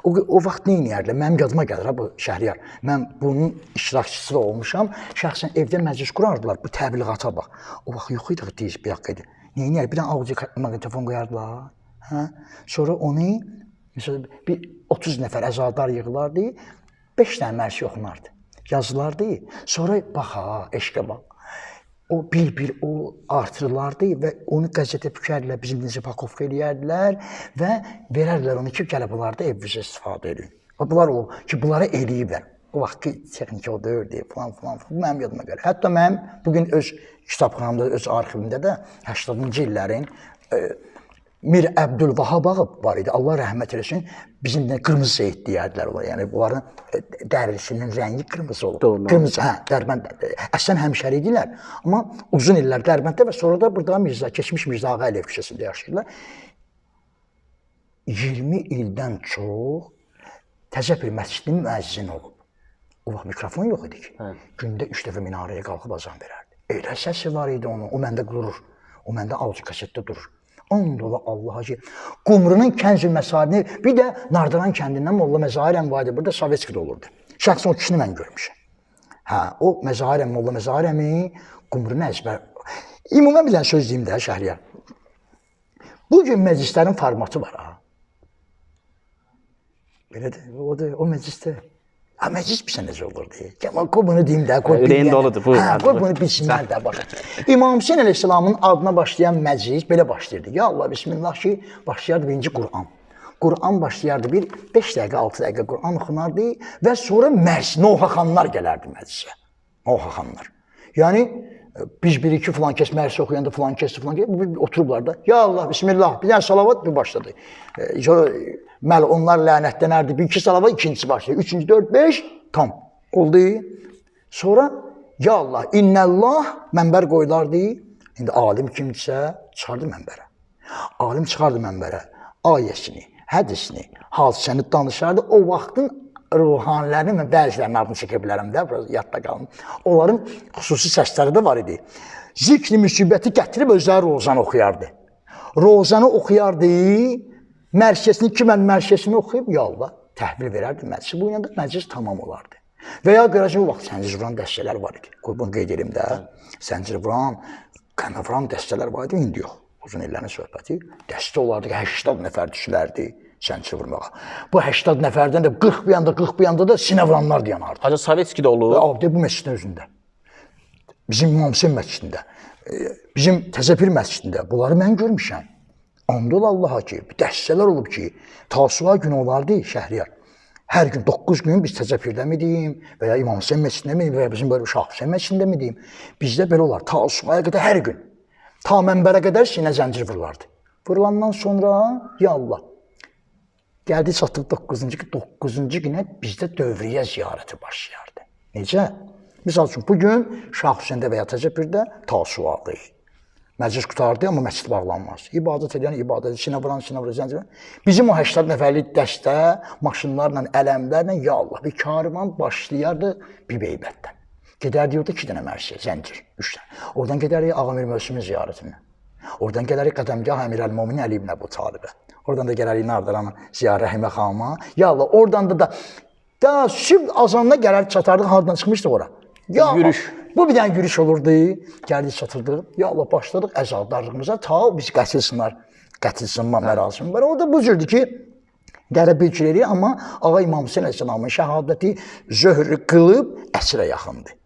O vaxt nə edirlər? Mənim yadıma gəlir bu Şəhriyar. Mən bunun iştirakçısı da olmuşam. Şəxsən evdə məclis qurardılar. Bu təbliğata bax. O vaxt yox idi disk bir haqqı idi. Nə edirlər? Bir dənə audio maqnitofon qoyardılar. Sonra onu məsələn bir 30 nəfər əzadar yığılardı. 5 dənə mərsi oxunardı. Yazılardı. Sonra bax eşqə bax. O bir o artırılardı və onu qəzetə bükərdilər, bizim Necə Pakovka eləyərdilər və verərdilər onu ki, gəlib bunlarda evvizə istifadə edin. Bunlar o ki, bunları eləyiblər. O vaxt ki, texniki o döyürdü, falan. Bu mənim yadıma gəlir. Hətta mənim bugün öz kitabxanamda, öz arxivimdə də 80-cı illərin Mir Əbdülvahab ağa var idi. Allah rəhmət eləsin. Bizim də qırmızı seyid deyərdilər onlar. Yəni bunların dərisinin rəngi qırmızı olub. Qırmızı, Dərbənd. Əslən həmşəri idilər. Amma uzun illər Dərbənddə və sonra da burada keçmiş Mirzə Ağayev küçəsində yaşayırlar. 20 ildən çox Təzəpir məscidinin müəzzini olub. O vaxt mikrofon yox idi ki. Gündə 3 dəfə minarəyə qalxıb azan verərdi. Elə səsi var idi onun. O məndə durur. O məndə audio kasetdə durur. Ondola Allaha ki, Qumrunun Kənzül Məsabini, bir də Nardıran kəndindən Molla Məzahir əmi var idi, burada Sovetskidə olurdu. Şəxsən o kişini mən görmüşəm. O Məzahir əmi, Molla Məzahir əmi Qumrunu əzbər. Ümumən bilən söz deyim də, Şəhriyar. Bugün məclislərin formatı var. Belədir, o məclisdə. Məclis bilsə necə olurdu? Qoy bunu deyim də, qoy bunu bilsinlər də. İmam Hüseyn əleyhissalamın adına başlayan məclis belə başlayırdı. Ya Allah, bismillah ki, başlayardı birinci Qur'an. Qur'an başlayardı, 5 dəqiqə, 6 dəqiqə Qur'an oxunardı və sonra Nohaxanlar gələrdi məclisə. Nohaxanlar. Yəni, biz bir-iki filan kəs mərsi oxuyanda filan kəs, oturublar da. Ya Allah, bismillah, bir dənə salavat bir başladı. Məli, onlar lənətlənərdi. Bir-iki salavat, ikincisi başlayır. Üçüncü, 4, 5, tam oldu. Sonra, ya Allah, innəllah mənbər qoyulardı. İndi alim kimdirsə, çıxardı mənbərə. Alim çıxardı mənbərə. Ayəsini, hədisini, hadisəni danışardı. O vaxtın ruhanilərini mən bəzilərinin adını çəkə bilərəm də, biraz yadda qalın. Onların xüsusi səsləri də var idi. Zikri müsibəti gətirib özləri rozanı oxuyardı. Rozanı oxuyardı, mərkəsini, mən mərkəsini oxuyub, ya Allah, təhvil verərdi məclisi. Bu ilə də məclis tamam olardı. Və ya görəcək o vaxt səncir vuran dəstələr var idi. Qoy bunu qeyd edim də, səncir vuran, qəmə vuran dəstələr var idi, indi yox. Uzun illərin söhbəti, dəstə olardı ki, 80 nəfər düşülərdi səncir vurmağa. Bu 80 nəfərdən də 40 bir yanda da sinə vuranlar dayanardı. Hacı Sovetskidə olub? Bu məscidin özündə. Bizim İmam Hüseyn məscidində, bizim Təzəpir məscidində. Bunları mən görmüşəm. Andol Allaha ki, dəstələr olub ki, Tasuğa günü olardı Şəhriyar. Hər gün 9 gün biz Təzəpirdə mi deyim, və ya İmam Hüseyn məscidində mi deyim, və ya bizim böyle Şah Hüseyn məscidində mi deyim. Bizdə belə olar, Tasuğaya qədər hər gün. Ta mənbərə qədər sinə zəncir vurulardı. Vurulandan sonra, ya Allah, gəldi çatdıq 9-cu günə bizdə dövriyyə ziyarəti başlayardı. Necə? Misal üçün, bugün Şah Hüseyndə və yatacaq bir də tasuadı. Məclis qutardı, amma məscid bağlanmaz. İbadət edən ibadət, sinə vuran, zəncirən. Bizim o 80 nəfərlik dəstə, maşınlarla, ələmlərlə, ya Allah, bir karvan başlayardı Bibeybətdən. Gedərdik orada 2 dənə mərsiyə, zəncir, 3 dənə. Oradan gedərik Ağamir Mövsümün ziyarətinə. Oradan gələrək Qədəmgah Əmir Əl-Momin Əli ibn Əbu Talibə. Oradan da gələrək Nardaranın Ziyarə Rəhimə xanıma. Ya Allah, oradan da sübh azanına gələr çatardıq, hardan çıxmışdıq ora. Ya yürüyüş. Bu bir dənə yürüyüş olurdu. Gəldik çatırdıq. Ya Allah, başladıq əzadarlığımıza. Ta biz qətil sınma mərasimi var. Orada bu cürdür ki, dərə bilgir eləyir, amma Ağa İmam Hüseyin Əleyhisselamın şəhadəti zöhrü qılıb əsrə yaxındır.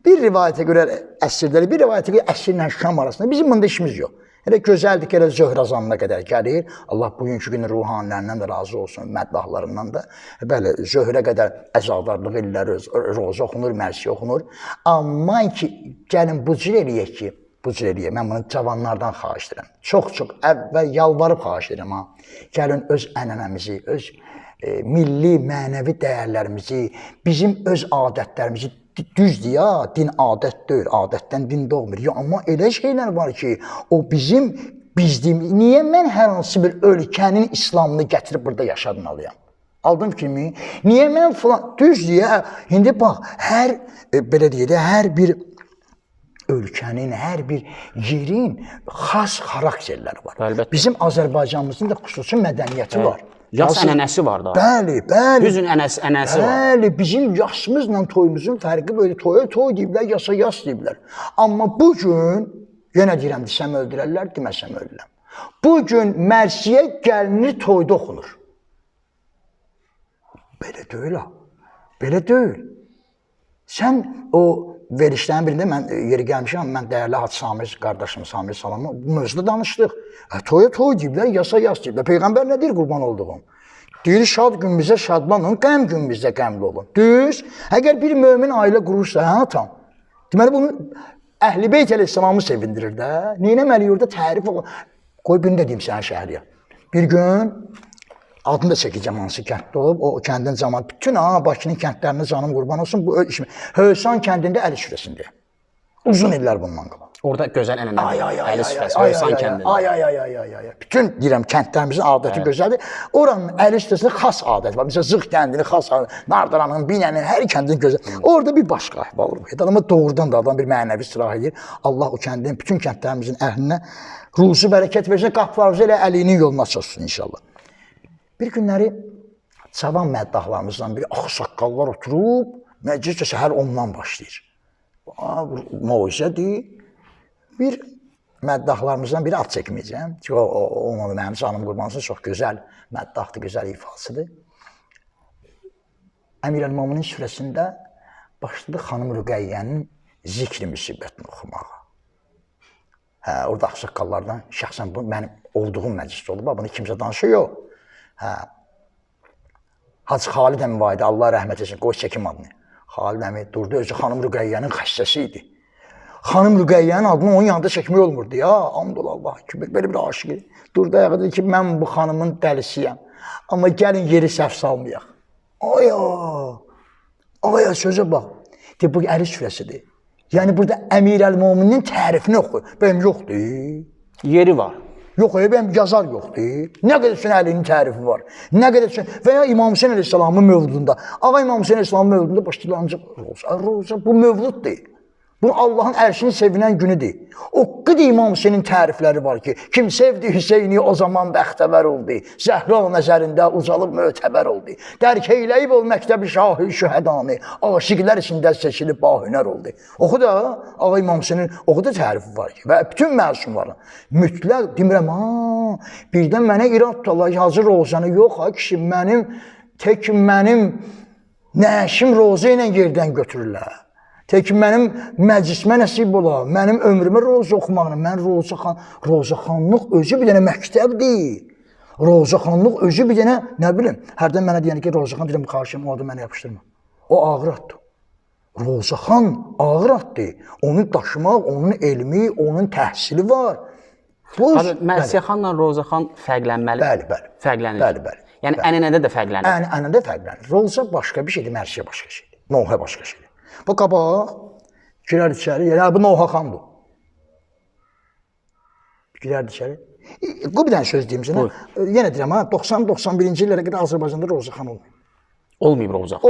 Bir rivayətə görə əsrdədir, bir rivayətə görə əsrlə Şam arasında bizim bunda işimiz yox. Elə gözəldir ki, elə zöhr azanına qədər gəlir. Allah bugünkü gün ruhanilərindən də razı olsun, məddahlarından da. Bəli, zöhrə qədər əzadarlıq ellər, roza oxunur, mərsiyə oxunur. Amma ki, gəlin bu cür eləyək ki, mən bunu cavanlardan xahiş edirəm. Çox əvvəl yalvarıb xahiş edirəm. Gəlin öz ənənəmizi, öz milli, mənəvi dəyərlərimizi, bizim öz adətlərimizi, düzdür ya, din adət deyil, adətdən din doğmur. Ya, amma elə şeylər var ki, o bizim bizdiyimiz. Niyə mən hər hansı bir ölkənin İslamını gətirib burada yaşadmalıyam? Aldın fikrimi? Niyə mən falan, düzdür ya, indi bax, belə deyək də, hər bir ölkənin, hər bir yerin xas xarakterləri var. Əlbəttə. Bizim Azərbaycanımızın da xüsusi mədəniyyəti var. Yas ənənəsi var da. Bəli. Düzün ənənəsi var. Bəli, bizim yasımızla toyumuzun fərqi böyle toy deyiblər, yasa yas deyiblər. Amma bugün, yenə deyirəm, desəm öldürərlər, deməsəm öldürəm. Bugün mərsiyə gəlinir, toyda oxunur. Belə deyil ha, belə deyil. Sən o verişlərin birində, mən yeri gəlmişəm, mən dəyərli Hacı Samir qardaşım, Samir Salamı, bu mövzuda danışdıq. Toya toy deyiblər, yasa yas deyiblər. Peyğəmbər nə deyir qurban olduğum? Deyir, şad günümüzdə şadlanın, qəm günümüzdə qəmli olun. Düz, əgər bir mömin ailə qurursa, atam, deməli bunu Əhl-i Beyt Əleyhisselamı sevindirir də. Neynəməli orada tərif olur? Qoy bunu da deyim sənə şəhriyə. Bir gün, adını da çəkəcəm hansı kənddə olub, o kəndin zamanı, bütün Bakının kəndlərinə canım qurban olsun, bu işimi. Höysan kəndində Əli süfrəsində. Uzun illər bundan qalan. Orada gözəl ənənə Əli süfrəsi, Höysan kəndində. Bütün deyirəm, kəndlərimizin adəti gözəldir. Oranın Əli süfrəsində xas adəti var. Məsələn, Zığ kəndinin xas adəti, Nardaranın, Binənin, hər kəndin gözəl. Orada bir başqa əhval olur. Amma doğrudan da adam bir mənəvi istirah edir. Allah o kəndin, bütün kəndlərimizin əhlinə ruzu bərəkət versin, qapılarımızı elə əlinin yoluna açılsın inşallah. Bir günləri cavan məddahlarımızdan biri ağsaqqallar oturub, məcliscə səhər ondan başlayır. Moizədir. Bir məddahlarımızdan biri ad çəkməyəcəm. Çünki onun mənim canım qurbansın, çox gözəl məddahdır, gözəl ifasıdır. Əmir Əl-Mominin sürəsində başladı xanım Rüqəyyənin zikri müsibətini oxumağa. Orada ağsaqqallardan şəxsən bu mənim olduğum məclisdə olub, bunu kimsə danışıyor, yox. Hacı Xalid əmi var idi, Allah rəhmət etsin, qoy çəkim adını. Xalid əmi durdu, özü xanım Rüqəyyənin xəstəsi idi. Xanım Rüqəyyənin adını onun yanında çəkmək olmurdu ya, hamdülillah, belə bir aşıq idi. Durdu ayağa dedi ki, mən bu xanımın dəlisiyəm, amma gəlin yeri səhv salmayaq. Aya, sözə bax, bu Əli süfrəsidir. Yəni burada Əmir Əl-Mominin tərifini oxu, bəyəm yoxdur. Yeri var. Yox, bəyəm yazar yoxdur. Nə qədər üçün Əlinin tərifi var. Nə qədər üçün, və ya İmam Hüseyin Əleyhisselamın mövludunda. Ağa İmam Hüseyin Əleyhisselamın mövludunda başlayır ancaq roza. Bu mövlud deyil. Bu Allahın ərşini sevinən günüdür. O qıd İmam Hüseynin tərifləri var ki, kim sevdi Hüseyni o zaman bəxtəvər oldu. Zəhra nəzərində uzalıb mötəbər oldu. Dərk eyləyib ol məktəbi şahı şühədanı. Aşiqlər içində seçilib bahünər oldu. Oxu da, Ağa İmam Hüseynin oxu da tərifi var ki, və bütün məsumların mütləq demirəm, birdən mənə irad tutarlar, hazır rozanı yox, kişi mənim nəşim roza ilə yerdən götürürlər. Tək mənim məclisimə nəsib ola, mənim ömrümə roza oxumağına, mən rozaxanlıq özü bir dənə məktəbdir. Rozaxanlıq özü bir dənə, nə bilim, hərdən mənə deyəni ki, rozaxan deyirəm, xarşım, o adı mənə yapışdırma. O ağır addır. Rozaxan ağır addır. Onu daşımaq, onun elmi, onun təhsili var. Mərsiyəxanla Rozaxan fərqlənməli. Bəli. Fərqlənir. Bəli. Yəni ənənədə də fərqlənir. Ənənədə fərqlənir. Roza başqa bir şeydir, mərsiyə başqa şeydir. Noha başqa şeydir. Bu qabaq girər içəri, yəni bu Noha xandır. Girərdi içəri. Bu bir dənə söz deyim sənə. Yenə deyirəm ha, 90-91-ci illərə qədər Azərbaycanda Roza xan olmayıb. Olmayıb Roza xan.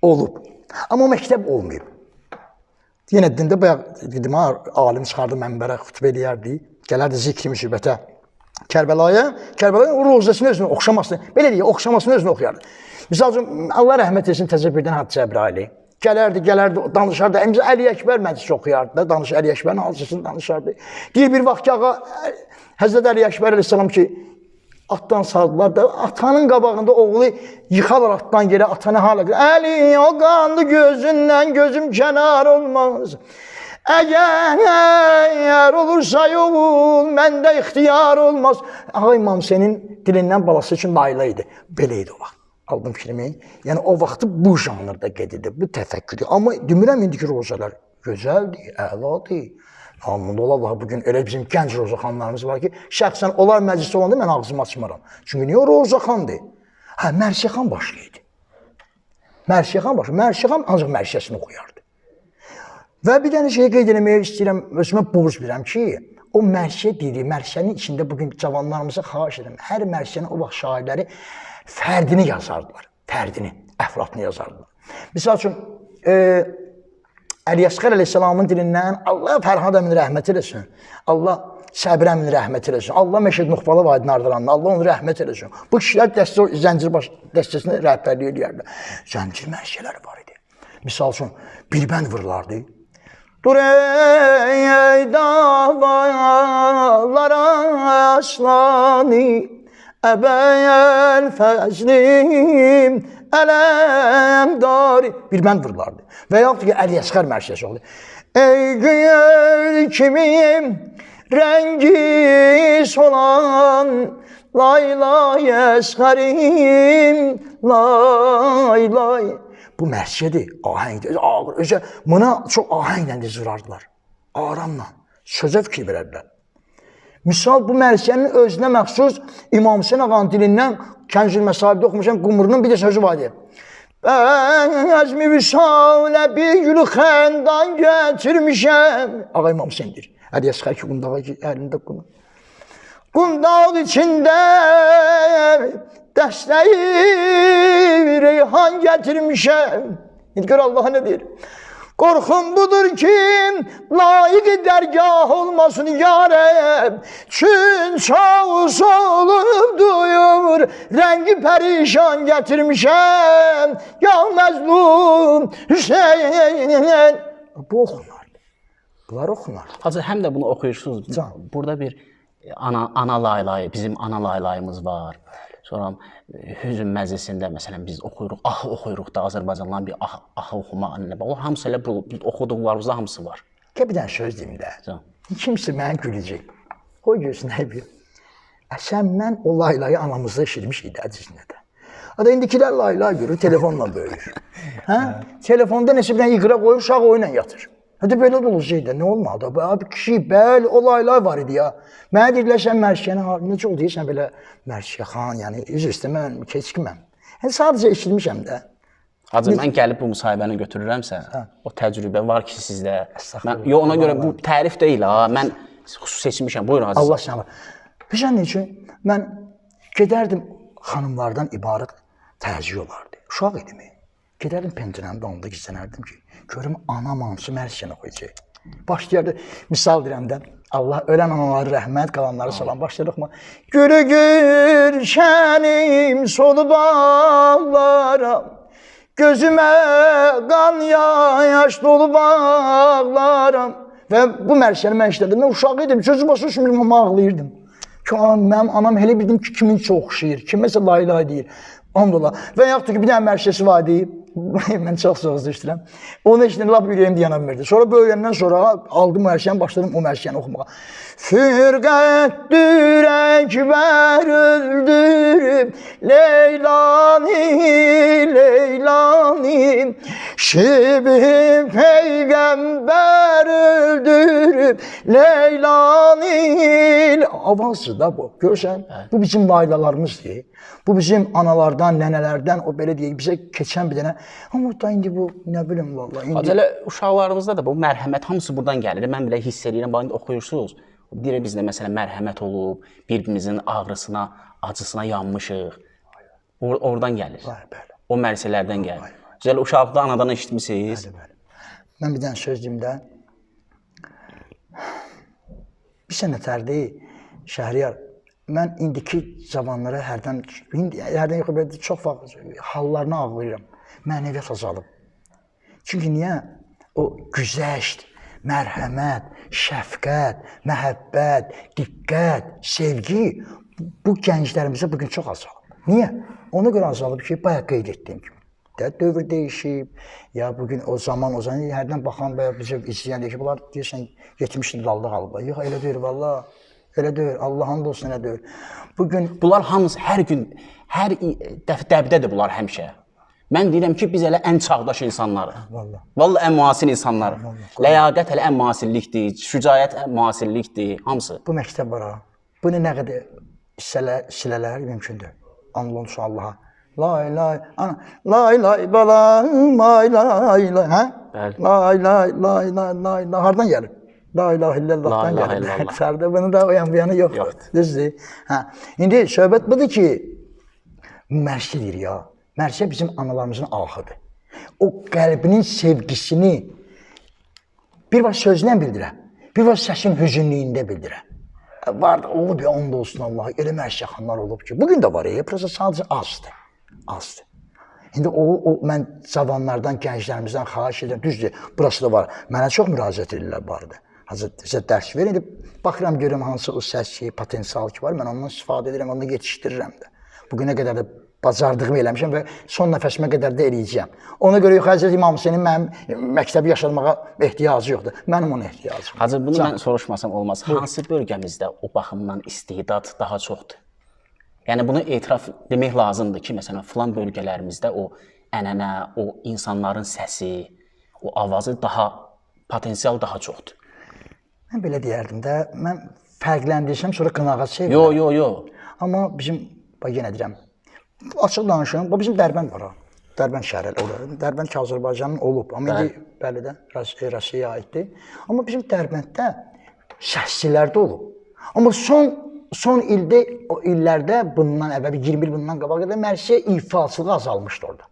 Olub. Amma o məktəb olmayıb. Yenə dində bayaq dedim ha, alim çıxardı mənbərə xütbə eləyərdi. Gələrdi zikri müsibətə. Kərbəlayın o rozasını özünə oxşamasını, belə deyək, oxşamasını özünə oxuyardı. Misal üçün, Allah rəhmət etsin Təzə birdən Hacı Cəbrayili. Gələrdi, danışardı. Əli Əkbər məclisi oxuyardı da, Əli Əkbərin halcısını danışardı. Deyir bir vaxt ki, Həzrət Əli Əkbər əleyhissalam ki, atdan saldılar da, atanın qabağında oğlu yıxarlar atdan yerə, ata nə hala qılar? Əli, o qandı gözündən gözüm kənar olmaz. Əgər olursa yol, məndə ixtiyar olmaz. Ağa İmam Hüseynin dilindən balası üçün Layla idi. Belə idi o vaxt. Aldım fikrimi. Yəni o vaxtı bu janrda gedirdi, bu təfəkkürü. Amma demirəm indiki rozalar gözəldir, əladır. Namında Allah bugün elə bizim gənc Roza xanlarımız var ki, şəxsən onlar məclisdə olanda mən ağzımı açmaram. Çünki niyə o Roza xandır? Hə, Mərsiyə xan başlaydı. Mərsiyə xan ancaq Mərsiyəsini oxuyardı. Və bir dənə şey qeyd eləməyə istəyirəm, özümə borc bilirəm ki, o Mərsiyə deyirik, Mərsiyənin içində bugün cavanlarımıza xahiş edirəm. Hər Mərsiyənin o vaxt şairləri fərdini yazardılar, əfratını yazardılar. Misal üçün, Əli Əsqər əleyhissalamın dilindən Allah Fərhad əmin rəhmət eləsin, Allah Səbir əmin rəhmət eləsin, Allah Məşəd Nuxbalı Vadin Ardıranlı, Allah onu rəhmət eləsin. Bu kişilər zəncirbaş dəstəsinə rəhbərlik edərlər. Zəncir mərsiyələri var idi. Misal üçün, bir bənd vururlardı. Dur ey dağlar aslanı, əbəl fəzlim, ələmdari. Bir bənd vururlardı. Və yaxud ki, Əli Əsqər mərsiyəsi oldu. Ey gül kimim, rəngi solan, lay lay əsqərim, lay lay. Bu mərsiyədir, ahəngdir, ağır. Özə, buna çox ahənglə dizurardılar. Aramla, sözə fikir verərlər. Misal, bu mərsiyənin özünə məxsus İmam Hüseyin ağanın dilindən Kənzül Məsabiddə oxumuşam, Qumrunun bir də sözü var deyir. Əzmi vüsalə bir gülü xəndan gətirmişəm. Ağa İmam Hüseyindir. Əli Əsqər ki, qundağa əlində qunu. Qundaq içində dəstəyi reyhan gətirmişəm. İndi gör Allah nə deyir? Qorxum budur ki, layiq dərgah olmasın yarəm. Çün çağız olub duyur, rəngi pərişan gətirmişəm. Ya məzlum Hüseyin. Bu oxunardı. Bunlar oxunardı. Hacı, həm də bunu oxuyursunuz. Burada bir ana laylayı, bizim ana laylayımız var. Sonra hüzün məclisində, məsələn, biz oxuyuruq, oxuyuruq da Azərbaycanlıların bir ahı oxuma anına bax. O hamısı elə bu oxuduqlarımızda hamısı var. Bir dənə söz deyim də. Kimsə mənə güləcək. O gözünə bir. Sən mən o laylayı anamızda eşitmiş idi əcizinə də. Hatta indikilər layla görür, telefonla böyür. Telefonda nəsə bir dənə iqra qoyur, uşaq oyunla yatır. Hətta belə də olacaqdı, nə olmadı? Abi kişi, bəli, o laylar var idi ya. Mənə deyirlər, sən Mərsiyəni, necə oldu, sən belə Mərsiyə xan, yəni, üzr istəməm, keçkiməm. Sadəcə eşitmişəm də. Hacı, mən gəlib bu müsahibəni götürürəmsə, o təcrübə var ki sizdə. Ona görə bu tərif deyil ha, mən seçmişəm, buyurun Hacı. Allah sənə var. Bilən necə, mən gedərdim xanımlardan ibarət tərcih olardı. Uşaq idim. Gedərdim pəncərənin dalında gizlənərdim ki, görüm anam hansı Mərsiyəni oxuyacaq. Başlayardı, misal deyirəm də, Allah ölən anaları rəhmət, qalanları salam. Başlayarıq mı? Gülü gülşənim solub ağlaram, gözümə qan yaş dolub ağlaram. Və bu Mərsiyəni mən işlədim. Mən uşaq idim, sözü başı üçün ağlayırdım. Ki, mənim anam elə bildim ki, kimin çox oxşayır, kiməsə lay-lay deyir. Ondola. Və yaxud ki, bir dənə Mərsiyəsi var deyib. Mən çox sözlü işləyirəm. Onu eşidən lap ürəyim dayanam verdi. Sonra böyüyəndən sonra aldım Mərsiyəni, başladım o Mərsiyəni oxumağa. Fürqətdür əkbər öldürüb Leylani, Leylani, Şibi peyğəmbər eller öldürüb Leylanil. Avazdır da bu. Görürsən, bu bizim laylalarımızdır. Bu bizim analardan, nənələrdən, o belə deyək, bizə keçən bir dənə. Amma da indi bu, nə bilim vallahi. Acələ uşaqlarımızda da bu mərhəmət hamısı buradan gəlir. Mən belə hiss edirəm, bax indi oxuyursunuz. Deyir bizdə məsələn mərhəmət olub, bir-birimizin ağrısına, acısına yanmışıq. Oradan gəlir. O mərsələrdən gəlir. Acələ uşaqda anadan eşitmisiniz? Mən bir dənə söz deyim də. Bir sənətərdir, Şəhriyar. Mən indiki cavanlara hərdən yox, belə çox vaxt hallarına ağlayıram. Mənəviyyat azalıb. Çünki niyə? O güzəşt, mərhəmət, şəfqət, məhəbbət, diqqət, sevgi bu gənclərimizə bugün çox azalıb. Niyə? Ona görə azalıb ki, bayaq qeyd etdiyim kimi. Dövr dəyişib, ya bugün o zaman, hərdən baxan və bizə izləyən deyir ki, bunlar deyirsən 70 il dalda qalıblar. Yox, elə deyir, valla. Elə deyil, Allah'ın da olsun elə deyil. Bugün bunlar hamısı hər gün, hər dəbdədir bunlar həmişə. Mən deyirəm ki, biz elə ən çağdaş insanlarıq. Vallahi ən müasir insanlarıq. Ləyaqət elə ən müasirlikdir, şücaət ən müasirlikdir, hamısı. Bu məktəb var ha. Bunu nə qədər silələr mümkündür. Anıl olsun Allaha. Lay lay, ana, lay lay balam, lay lay lay, hə? Lay lay lay lay lay, hardan gəlir? La ilahe illallah'tan gəlir. Sərdə bunu da o yan bu yanı yoxdur. Düzdür. Hə. İndi söhbət budur ki, mərsidir ya. Mərsiyə bizim analarımızın ahıdır. O qəlbinin sevgisini bir var sözlə bildirə, bir var səsin hüzünlüyündə bildirə. Var da olub ya, onda olsun Allah'a. Elə mərsiyaxanlar olub ki, bugün də var ya, prosta sadəcə azdır. Azdır. İndi mən cavanlardan, gənclərimizdən xahiş edirəm. Düzdür, burası da var. Mənə çox müraciət edirlər barədə. Sizə dərs verin, baxıram görürəm hansı o səs ki, potensial ki var, mən ondan istifadə edirəm, onu yetişdirirəm də. Bugünə qədər də bacardığımı eləmişəm və son nəfəsimə qədər də eləyəcəyəm. Ona görə yox, Həzrət İmam Hüseynin mənim məktəbi yaşamağa ehtiyacı yoxdur. Mənim ona ehtiyacım. Hacı, bunu mən soruşmasam olmaz. Hansı bölgəmizdə o baxımdan istedad daha çoxdur? Yəni bunu etiraf demək lazımdır ki, məsələn, filan bölgələrimizdə o ənənə, o insanların səsi, o avazı daha, potensial daha çoxdur. Mən belə deyərdim də, mən fərqləndirsəm, sonra qınağa çevirəm. Yox. Amma bizim, bax yenə deyirəm, açıq danışım, bizim Dərbənd var ha. Dərbənd şəhəri orada. Dərbənd ki, Azərbaycanın olub. Amma indi, bəli də, Rusiyaya aiddir. Amma bizim Dərbənddə səsçilər də olub. Amma son ildə, o illərdə bundan əvvəl, 20 il bundan qabaq qədər mərsiyə ifaçılığı azalmışdı orada.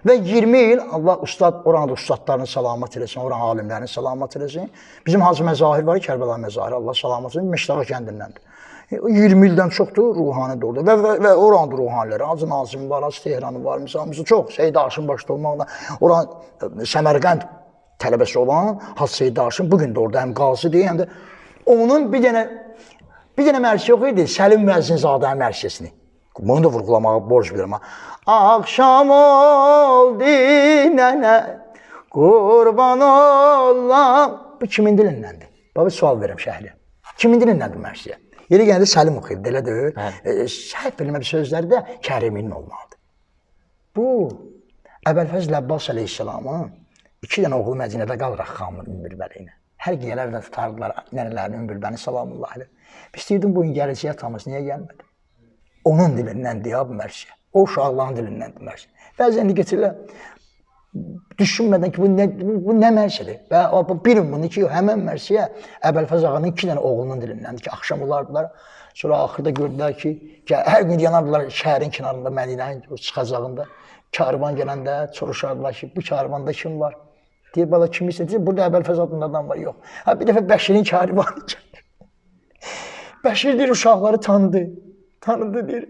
Və 20 il Allah oranın ustadlarını salamat eləsin, oranın alimlərini salamat eləsin. Bizim Hacı Məzahir var, Kərbəla Məzahir, Allah salamat eləsin, Meştağa kəndindəndir. 20 ildən çoxdur, ruhani də orada və oranın ruhaniləri, Hacı Nazim var, Hacı Tehranı var, misalımızda çox, Seyid Haşim başda olmaqla, oranın Səmərqənd tələbəsi olan Hacı Seyid Haşim bugün də orada həm qazidir, həm də onun bir dənə mərsiyə yox idi, Səlim Müəzzinzadənin mərsiyəsini. Bunu da vurğulamağa borc bilirəm. Akşam oldu nənə, qurban olam. Bu kimin dilindəndir? Baba sual verirəm Şəhriyə. Kimin dilindəndir mərsiyə? Yeri gəldi Səlim oxuyub, elə deyil. Səhv bilmə sözləri də Kəriminin olmalıdır. Bu, Əbəlfəzl Əbbas əleyhissalamın 2 dənə oğlu Mədinədə qalıraq xanımın Ümbülbəli ilə. Hər gələr də tutardılar nənələrini Ümbülbəni salamullah ilə. Biz deyirdim, bu gün gələcək atamız niyə gəlmədi? Onun dilindəndir ya bu mərsiyə. O uşaqların dilindəndir mərsiyə. Bəzən getirirlər, düşünmədən ki, bu nə mərsiədir? Və bilin bunu ki, həmən mərsiyə Əbəlfəz ağanın 2 dənə oğlunun dilindəndir ki, axşam olardılar. Sonra axırda gördülər ki, hər gün yanardılar şəhərin kənarında, Mədinənin çıxacağında. Karvan gələndə soruşardılar ki, bu karvanda kim var? Deyir, bala kim istəyir? Burada Əbəlfəz adında adam var, yox. Bir dəfə Bəşirin karvanı gəlir. Bəşir deyir, uşaqları tanıdı. Tanıdı deyir.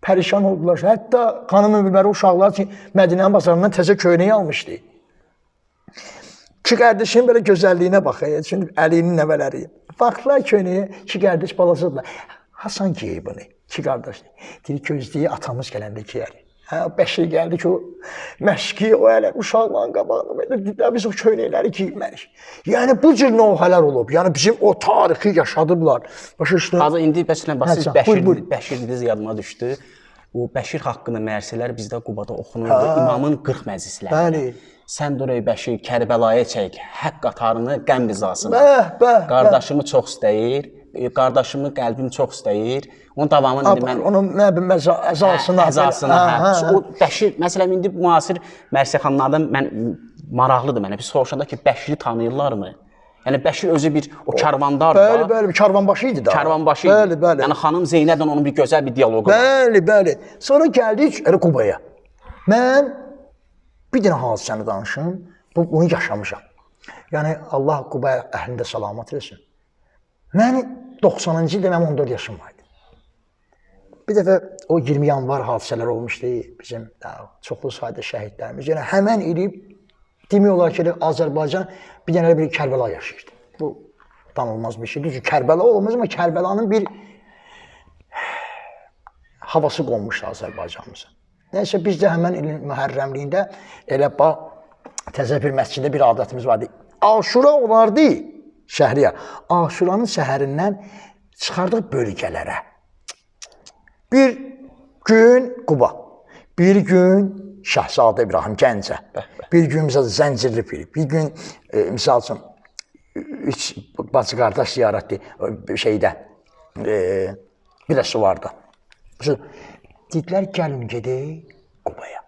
Pərişan oldular. Hətta xanım Ümbülbəli uşaqlar ki, Mədinənin bazarından təzə köynəyi almışdı. İki qardaşın belə gözəlliyinə baxır. Çünki Əlinin nəvələri. Baxdılar köynəyə, iki qardaş balasıdırlar. Hasan geyib bunu, iki qardaş. Deyir, gözləyi atamız gələndə geyərik. Bəşir gəldi ki, o məşqi, o elə uşaqların qabağında biz o köynəkləri giymərik. Yəni bu cür növhələr olub. Yəni bizim o tarixi yaşadıblar. Başa düşdün? Azə indi siz Bəşir dediniz, yadıma düşdü. O Bəşir haqqında mərsələr bizdə Qubada oxunurdu. İmamın 40 məclisləri. Bəli. Sən dur ey Bəşir, Kərbəlaya çək, haqq qatarını qəm rızasına. Qardaşımı çox istəyir, qardaşımı qəlbim çox istəyir. Onun davamını indi mən onun nə bilim əzasına. O Bəşir, məsələn indi müasir mərsiyəxanlardan mən maraqlıdır mənə. Bir soruşanda ki, Bəşiri tanıyırlarmı? Yəni Bəşir özü bir o karvandardır da. Bəli, karvanbaşı idi da. Karvanbaşı idi. Bəli. Yəni xanım Zeynəblə onun bir gözəl bir dialoqu var. Bəli. Sonra gəldik Qubaya. Mən bir dənə hadisəni danışım. Bunu yaşamışam. Yəni Allah Qubaya əhlində salamat eləsin. Mən 90-cı ildə mənim 14 yaşım vardı. Bir dəfə o 20 yanvar hadisələr olmuşdu. Bizim çoxlu sayda şəhidlərimiz. Yəni həmən ili demək olar ki, Azərbaycan bir dənə bir Kərbəla yaşayırdı. Bu danılmaz bir şeydir ki, Kərbəla olmaz, amma Kərbəlanın bir havası qonmuşdu Azərbaycanımıza. Nəysə, biz də həmən ilin mühərrəmliyində elə təzə bir məsciddə bir adətimiz vardı. Aşura olardı şəhriyə. Aşuranın səhərindən çıxardıq bölgələrə. Bir gün Quba, bir gün Şəhzadə İbrahim Gəncə, bir gün Zəncirli Pir, bir gün misal üçün üç bacı qardaş ziyarətli şeydə, bir də Suvarda. Dedilər, gəlin gedək Qubaya.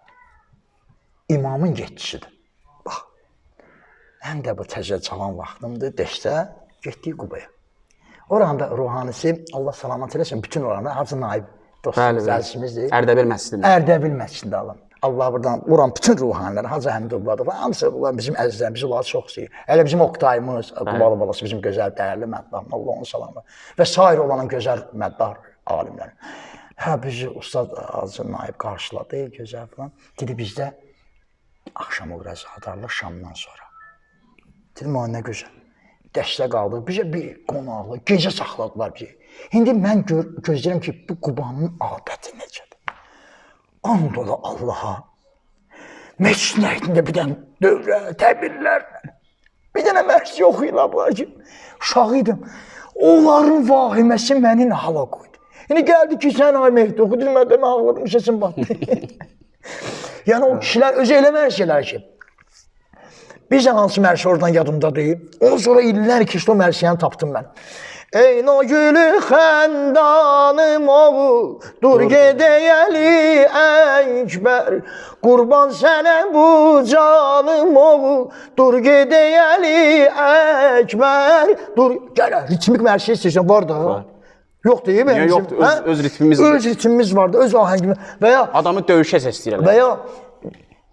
İmamın getçisidir. Bax, mən də bu təzə cavan vaxtımdır, deşdə getdik Qubaya. Oranda ruhanisi, Allah salamat eləsin, bütün oranda, hamısı naib dostumuz, əzizimizdir. Ərdəbil məscidində. Ərdəbil məscidində alın. Allah buradan vuran bütün ruhaniləri, Hacı Həmidullah, hamısı bizim əzizlərimiz, onları çox istəyir. Elə bizim Oqtayımız, Qubalı balası, bizim gözəl, dəyərli məddahım, Allah onun salamı. Və sair olanın gözəl məddah alimləri. Bizi Ustad Hacı Naib qarşıladı, gözəl falan. Dedi, bizdə axşam o biraz hadarlar Şamdan sonra. Dedim, nə gözəl. Dəstə qaldıq, bizə bir qonaqlı, gecə saxladılar bizi. İndi mən gözləyirəm ki, bu Qubanın adəti necədir? And ola Allaha, meçnəyində bir dənə dövrə, təbirlərlə, bir dənə məhz yox ilablar ki, uşaq idim. Onların vahiməsi məni hala qoydu. Yəni gəldi ki, sən ay mehdi oxudun, mən demə ağladım, səsim batdı. Yəni o kişilər özü eləmər şeylər ki, bizə hansı mərsi oradan yadımdadır, ondan sonra illər keçdi o mərsiyəni tapdım mən. Ey no gülü xəndanım oğul, dur gedəyəli əkbər. Qurban sənə bu canım oğul, dur gedəyəli əkbər. Dur, gələ, ritmik mərsi istəyirsən, var da. Yox deyib, niyə yoxdur, öz ritmimiz var. Öz ritmimiz vardı, öz ahəngimiz. Və ya adamı döyüşə səsləyirlər. Və ya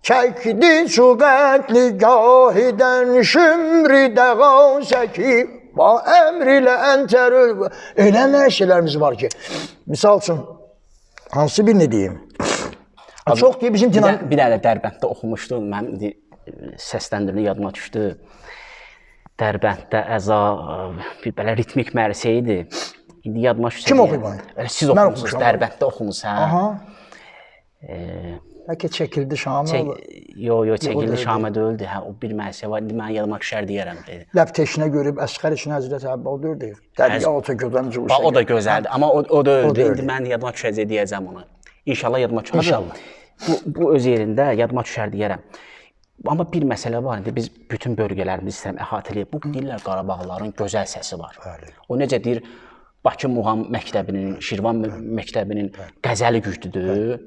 çəkdi şu qətli gahidən şümri dəğan çəkib. Əmr ilə əntərül, elə nəşələrimiz var ki, misal üçün, hansı birini deyim? Çox deyib bizim dinamik... Bir dənə Dərbənddə oxumuşdum, mənim səsləndirmə yadıma düşdü. Dərbənddə əza, bir belə ritmik mərsə idi. İndi yadıma düşdü. Kim oxuyub onu? Siz oxumuşsunuz, Dərbənddə oxumusunuz, hə? Bəlkə çəkildi Şamə olur. Yox, çəkildi Şamə deyildi. O bir mərsə var, indi mən yadıma düşər deyərəm. Ləb teşinə görüb, Əsqər üçün Həzrət Əbba o deyir. Dərgah o töküdən cüvüşə. O da gözəldir, amma o da öldü. İndi mən yadıma düşəcək deyəcəm onu. İnşallah yadıma düşər. İnşallah. Bu öz yerində yadıma düşər deyərəm. Amma bir məsələ var, indi biz bütün bölgələrimizi istəyirəm əhatələyib. Bu deyirlər Qarabağların gözəl səsi var. O necə deyir, Bakı Muğam məktəbinin, Şirvan məktəbinin qəzəli güclüdür.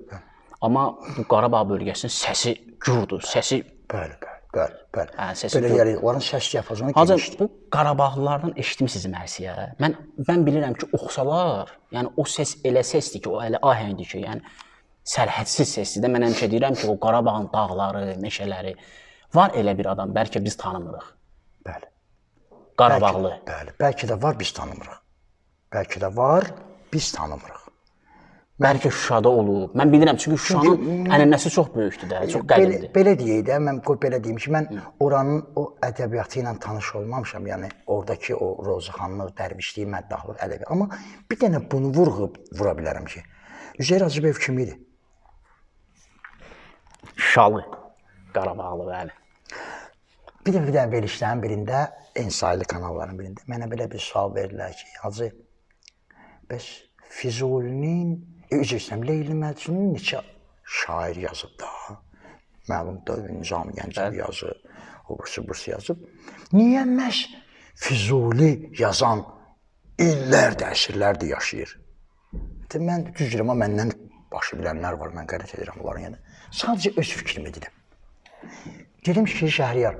Amma bu Qarabağ bölgəsinin səsi gurdur, səsi... Bəli. Belə gəlir, onların səs diapazonu genişdir. Bu Qarabağlılardan eşitmişsiniz mərsiyə. Mən bilirəm ki, oxusalar, yəni o səs elə səsdir ki, o elə ahəngdir ki, yəni sərhədsiz səsdir də. Mən həmişə deyirəm ki, o Qarabağın dağları, meşələri var elə bir adam, bəlkə biz tanımırıq. Bəli. Qarabağlı. Bəli, bəlkə də var, biz tanımırıq. Bəlkə də var, biz tanımırıq. Bəlkə Şuşada olub. Mən bilirəm, çünki Şuşanın ənənəsi çox böyükdür də, çox qədimdir. Belə deyək də, mən belə deyim ki, mən oranın o ədəbiyyatı ilə tanış olmamışam, yəni oradakı o Rozaxanlıq, dərvişlik, məddahlıq, ədəbiyyat. Amma bir dənə bunu vura bilərəm ki, Üzeyir Hacıbəyev kim idi? Şuşalı, Qarabağlı, bəli. Bir dənə verilişlərin birində, ensaylı kanalların birində mənə belə bir sual verirlər ki, Hacı, bəs Füzulinin, üzr istəyirəm, Leyli Məcnun neçə şair yazıb da? məlumdur, Nizami Gəncəvi yazıb, o bursu yazıb. Niyə məhz Füzuli yazan illərdir, əsrlərdir yaşayır? Mən düzdürəm, amma məndən başı bilənlər var, mən qələt edirəm onların yanında. Sadəcə öz fikrimi dedim. Dedim ki, Şəhriyar,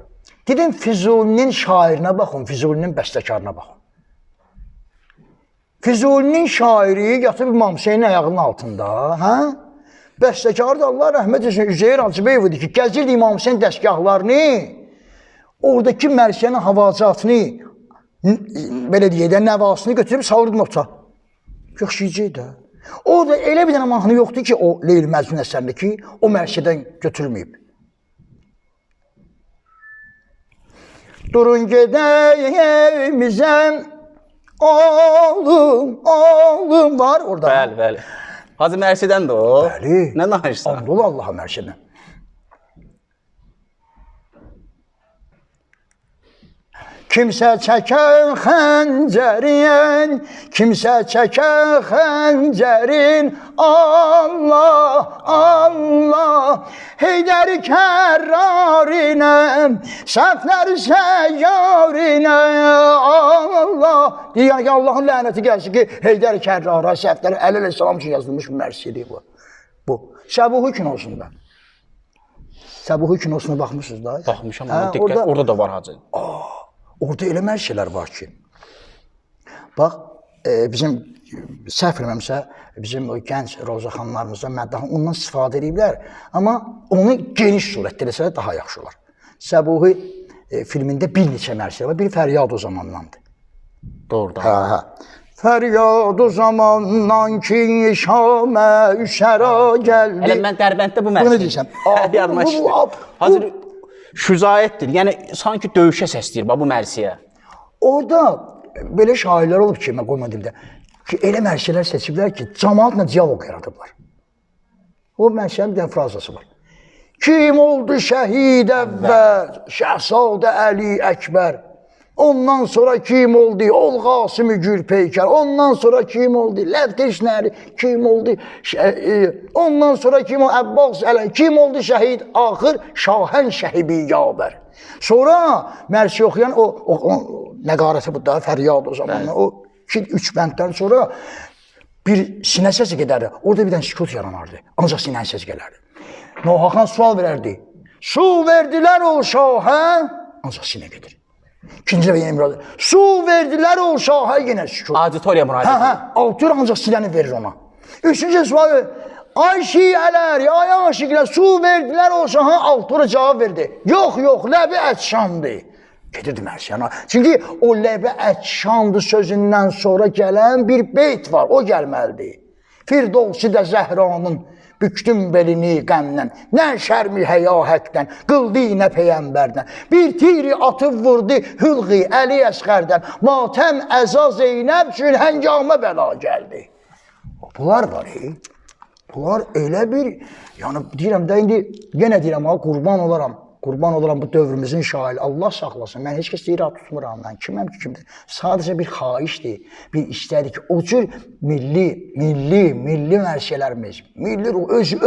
dedim Füzulinin şairinə baxın, Füzulinin bəstəkarına baxın. Füzulinin şairi yatıb İmam Hüseynin ayağının altında, hə? Bəstəkarı da Allah rəhmət etsin Üzeyir Hacıbeyev idi ki, gəzirdi İmam Hüseyin dəstgahlarını, oradakı mərsiyənin havacatını, belə deyək də, nəvasını götürüb salırdı nota. Yaxşıyıcı da. Orada elə bir dənə mahnı yoxdur ki, o Leyl Məcnun əsərindəki o mərsiyədən götürülməyib. Durun gedək evimizə, oğlum var orada. Bəli, bəli. Hacı Mərsiyədən də o. Bəli. Nə danışırsan? Andolu Allaha Mərsiyədən. Kimsə çəkər xəncərin, kimsə çəkər xəncərin, Allah, Allah, Heydər kərrarinə, səhvlər səyyarınə, Allah. Yəni ki, Allahın lənəti gəlsin ki, Heydər kərrara, səhvlər əleyhissalam üçün yazılmış bir mərsiyədir bu. Səbuhi kinosunda. Səbuhi kinosuna baxmışsınız da? Baxmışam, orada da var hacı. Orada elə mərsiyələr var ki, bax, bizim səhv eləməmsə, bizim o gənc Roza xanımlarımızda məddahın ondan istifadə ediblər, amma onu geniş surətdə eləsələr daha yaxşı olar. Səbuhi filmində bir neçə mərsiyələr var, biri Fəryad o zamandandır. Doğrudan. Hə. Fəryad o zamandan ki, Şamə üşəra gəldi. Elə mən Dərbənddə bu mərsiyyə. Bunu deyirsən. Bir adıma işdir. Hazır şücaətdir, yəni sanki döyüşə səsləyir bu mərsiyyə. Orada belə şairlər olub ki, mən qoymadım da, ki, elə mərsiyələr seçiblər ki, cəmaatla diyalog yaradıblar. O mərsiyənin bir dənə frazası var. Kim oldu şəhid əvvəl, Şəhzadə Əli Əkbər? Ondan sonra kim oldu? Ol Qasım-ı Gülpeykər. Ondan sonra kim oldu? Ləfteş Nəri. Kim oldu? Ondan sonra kim oldu? Əbbas Ələn. Kim oldu şəhid? Axır Şahən Şəhibi Yavər. Sonra mərsi oxuyan o nəqarəti bu da Fəryad o zamanla. O 2-3 bənddən sonra bir sinə səsi gedərdi. Orada bir dənə sükut yaranardı. Ancaq sinə səsi gələrdi. Nohaxan sual verərdi. Su verdilər o şahə, ancaq sinə gedir. İkinci və yeni mürad. Su verdilər o şahə, yenə sükut. Auditoriya müraciət. Hə, auditor ancaq siləni verir ona. Üçüncü sual verir. Ay şiələr, ay aşiqlər, su verdilər o şahə, auditora cavab verdi. Yox, ləbi ətşandı. Gedirdi mərsiyana. Çünki o ləbi ətşandı sözündən sonra gələn bir beyt var, o gəlməlidir. Firdovsi də Zəhranın büktüm belini qəmdən, nə şərmi həya həqdən, qıldı nə peyəmbərdən, bir tiri atıb vurdu hülqi Əli Əsqərdən, matəm əza Zeynəb üçün həngamə bəla gəldi. Bunlar var, bunlar elə bir, yəni deyirəm də indi, yenə deyirəm ha, qurban olaram bu dövrümüzün şairi, Allah saxlasın, mən heç kəs deyirəm tutmuram, mən kiməm ki kimdir, sadəcə bir xahişdir, bir istədik ki, o cür milli mərsiyələrimiz,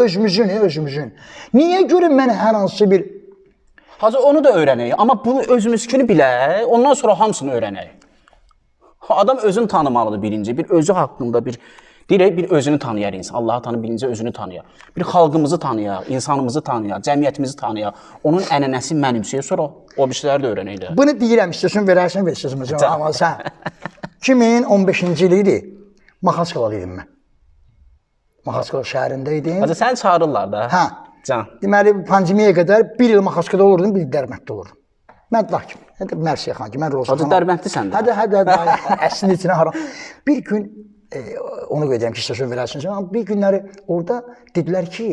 özümüzün, niyə görün mən hər hansı bir... Hacı, onu da öyrənək, amma bunu özümüzkünü bilək, ondan sonra hamısını öyrənək. Adam özünü tanımalıdır birinci, bir özü haqqında deyirək, bir özünü tanıyar insan. Allah'ı tanı, birinci özünü tanıyar. Bir xalqımızı tanıyar, insanımızı tanıyar, cəmiyyətimizi tanıyar. Onun ənənəsi mənimsəyir, sonra o bir şeyləri də öyrənək. Bunu deyirəm, istəsən verərsən, ver amma sən. 2015-ci il idi, Maxaçqalada idim mən. Maxaçqala şəhərində idim. Hacı, səni çağırırlar da. Hə. Can. Deməli, pandemiyaya qədər bir il Maxaçqada olurdum, bir il Dərbənddə olurdum. Mən lah kimi, Mərsiyə xan kimi, mən Roza xanım. Hacı, Dərbəndlisən də. Hədə, əslin içinə haram. Bir gün, onu qoyacağım ki, istəsən verərsiniz, amma bir günləri orada dedilər ki,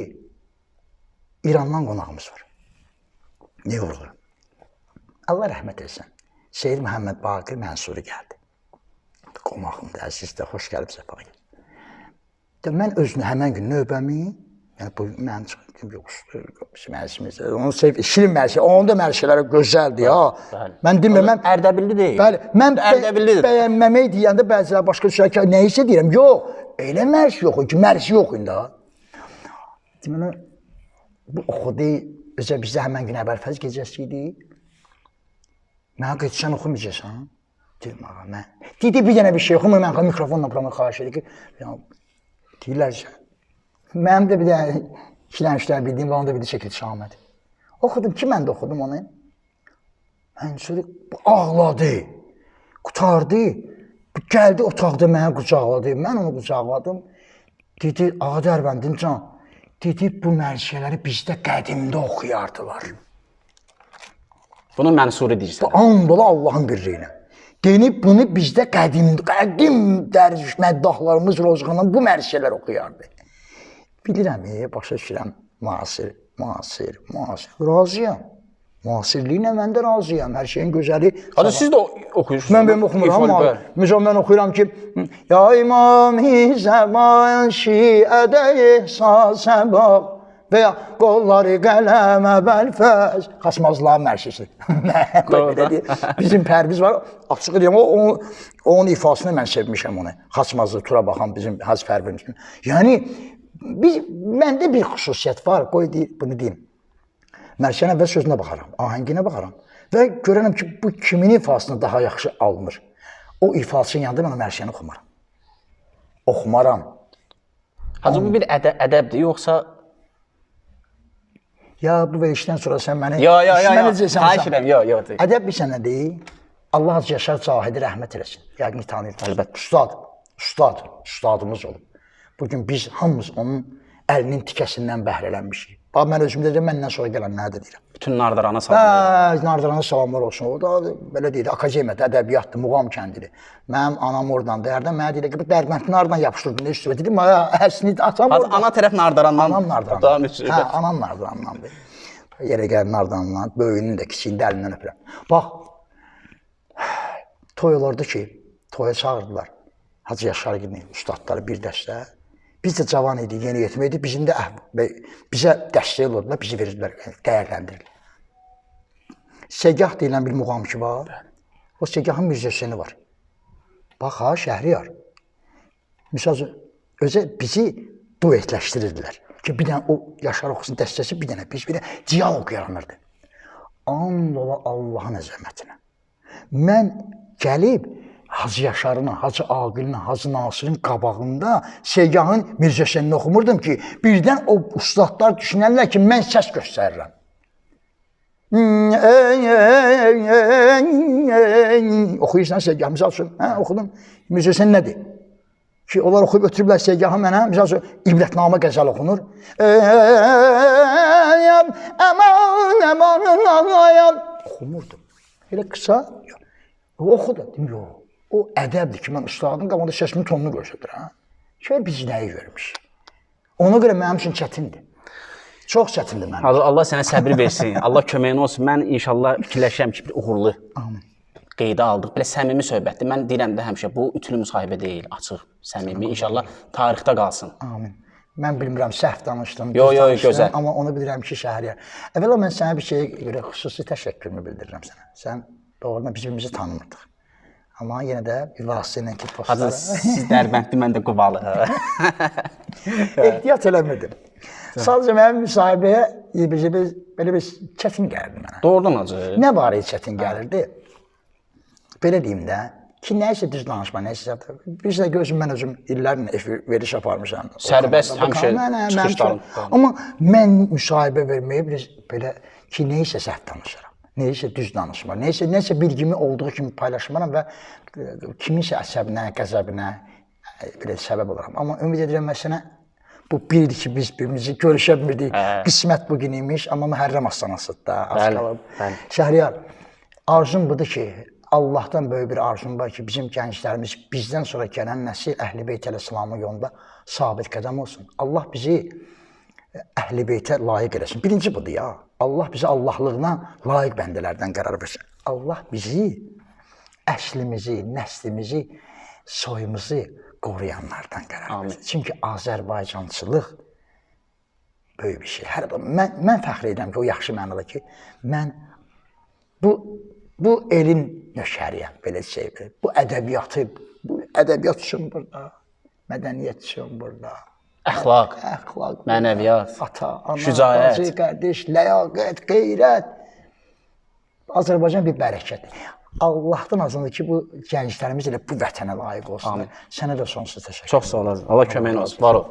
İrandan qonağımız var. Niyə vurulur? Allah rəhmət etsin. Seyid Məhəmməd Baqir Mənsuri gəldi. Qonağımdır, əzizdə, xoş gəlib səfa gəldi. Mən özünü həmən gün növbəmi, yəni bu mən çıxdım, yoxdur, mərsimizdə, onu sevib, şirin mərsiyə, onun da mərsiyələri gözəldir, ha. Mən demirəm, Ərdəbilli deyil. Bəli, mən bəyənməmək deyəndə bəzilər başqa düşərək, nə isə deyirəm, yox, elə mərsi yox ki, mərsi yox indi, ha. Deməli, bu oxudu, Özə bizdə həmən gün Əbəlfəz gecəsi idi. Mənə qeçsən oxumayacaqsan. Deyirəm, ağa, mən. Dedi, bir dənə bir şey oxumur, mən mikrofonla buramı xahiş edir ki, deyirlərsə. Mənim də bir dənə 2 dənə 3 dənə bildiyim var, onda bir də şəkil Şahməd. Oxudum ki, mən də oxudum onu. Mən sonra ağladı, qutardı, gəldi otaqda mənə qucaqladı, mən onu qucaqladım. Dedi, ağa Dərbəndin can, dedi, bu mərşələri bizdə qədimdə oxuyardılar. Bunu Mənsuri deyirsən. Bu and ola Allahın birliyinə. Denib bunu bizdə qədim dərviş məddahlarımız Rozğandan bu mərşələr oxuyardı. Bilirəm, başa düşürəm, müasir. Razıyam. Müasirliyinə mən də razıyam. Hər şeyin gözəli. Hadi siz də oxuyursunuz. Mən oxumuram amma məsələn mən oxuyuram ki, ya İmam-i Zaman şiədə ehsas səbaq və ya qolları qələm Əbəlfəz Xasmazlıların mərşisi. Bizim pərviz var, açıq deyəm, onun ifasını mən sevmişəm onu. Xasmazlı, Tura baxan bizim Hacı Pərvimiz. Yəni, məndə bir xüsusiyyət var, qoy bunu deyim. Mərşənə və sözünə baxaram, ahənginə baxaram və görənəm ki, bu kimin ifasını daha yaxşı alınır. O ifasının yanında mən o mərşəni oxumaram. Oxumaram. Hacı, bu bir ədəbdir, yoxsa... Ya, bu verişdən sonra sən məni... Xahiş edirəm, yox. Ədəb bir sənə deyil, Allah Hacı Yaşar Cahidi rəhmət eləsin. Yəqin tanıyır. Əlbəttə. Ustadımız olub. Bugün biz hamımız onun əlinin tikəsindən bəhrələnmişik. Bax, mən özümdə deyirəm, məndən sonra gələnlərə də deyirəm. Bütün Nardarana salamlar. Nardarana salamlar olsun. O da belə deyir, akademiyada, ədəbiyyatdır, muğam kəndidir. Mənim anam oradan dərdən, mənə deyir ki, bu Dərbəndini hardan yapışdırdın, ne üstüvə? Dedim, əslini atam oradan. Ana tərəf Nardarandan. Anam Nardarandan. Anam Nardarandandır. Yerə gəlir Nardarandan, böyüyünün də, kiçiyində əlindən öpürəm. Bax, toy olurdu ki, toya çağırdılar. Hacı Yaşar gibi ustadları bir dəstə. Biz də cavan idik, yeni yetim idik. Bizim də bizə dəstək olurdular, bizi verirdilər, dəyərləndirirlər. Segah deyilən bir muğam ki var. O Segahın müzəsini var. Bax ha, Şəhriyar. Misal özə bizi duetləşdirirdilər. Ki bir dənə o Yaşar oxusun dəstəsi, bir dənə biz bir dənə diyalog yaranırdı. And ola Allahın əzəmətinə. Mən gəlib Hacı Yaşarın, Hacı Aqilin, Hacı Nasirin qabağında Segahın Mirzəsənini oxumurdum ki, birdən o ustadlar düşünərlər ki, mən səs göstərirəm. Oxuyursan Segah, misal üçün, oxudum. Mirzəsən nədir? Ki, onlar oxuyub ötürüblər Segahı mənə, misal üçün, İbrətnamə qəzəl oxunur. Əman, ağlayan. Oxumurdum. Elə qısa, oxu da, deyim, yox. O ədəbdir ki, mən ustadın qabağında səsimin tonunu göstərir. Şöyle biz nəyi görmüşük. Ona görə mənim üçün çətindir. Çox çətindir mənim. Allah sənə səbir versin, Allah köməyin olsun. Mən inşallah fikirləşirəm ki, bir uğurlu qeydə aldıq. Belə səmimi söhbətdir. Mən deyirəm də həmişə, bu ütülü müsahibə deyil, açıq, səmimi. İnşallah tarixdə qalsın. Amin. Mən bilmirəm, səhv danışdım, gözəl. Amma onu bilirəm ki, Şəhriyar. Əvvəla mən sənə bir şeyə görə xüsusi təşəkkürümü bildirirəm sənə. Sən doğrudan biz-birimizi tanımırdıq. Amma yenə də bir vasitə ilə ki, postlara... Siz Dərbəndli, mən də Qubalı. Ehtiyat eləmirdim. Sadəcə mənim müsahibəyə belə bir çətin gəlirdi mənə. Doğrudan acı. Nə barəyə çətin gəlirdi? Belə deyim də, ki, nəyisə düz danışma, nəyisə... Bir də gözüm, mən özüm illərlə veriş aparmışam. Sərbəst həmişə çıxışlarım. Amma mən müsahibə verməyə belə ki, nəyisə səhv danışıram. Neysə düz danışma, neysə bilgimi olduğu kimi paylaşmaram və kiminsə əsəbinə, qəzəbinə belə səbəb olaram. Amma ümid edirəm məsələn, bu birdir ki, biz birimizi görüşə bilmirdik. Qismət bugün imiş, amma Məhərrəm astanasıdır da, az qalıb. Şəhriyar, arzum budur ki, Allahdan böyük bir arzum var ki, bizim gənclərimiz bizdən sonra gələn nəsil Əhl-i Beyt Ələsəlamın yolunda sabit qədəm olsun. Allah bizi Əhl-i Beytə layiq eləsin. Birinci budur ya. Allah bizi Allahlığına layiq bəndələrdən qərar versin. Allah bizi, əslimizi, nəslimizi, soyumuzu qoruyanlardan qərar versin. Çünki Azərbaycançılıq böyük bir şey. Mən fəxr edirəm ki, o yaxşı mənada ki, mən bu elin nökəriyəm, belə şey. Bu ədəbiyyat üçün burada, mədəniyyət üçün burada. əxlaq, mənəviyyat, ata, ana, şücaət, bacı, qardaş, ləyaqət, qeyrət. Azərbaycan bir bərəkətdir. Allahdan azındır ki, bu gənclərimiz elə bu vətənə layiq olsunlar. Sənə də sonsuz təşəkkür edirəm. Çox sağ olasın. Allah köməyin olsun. Var ol.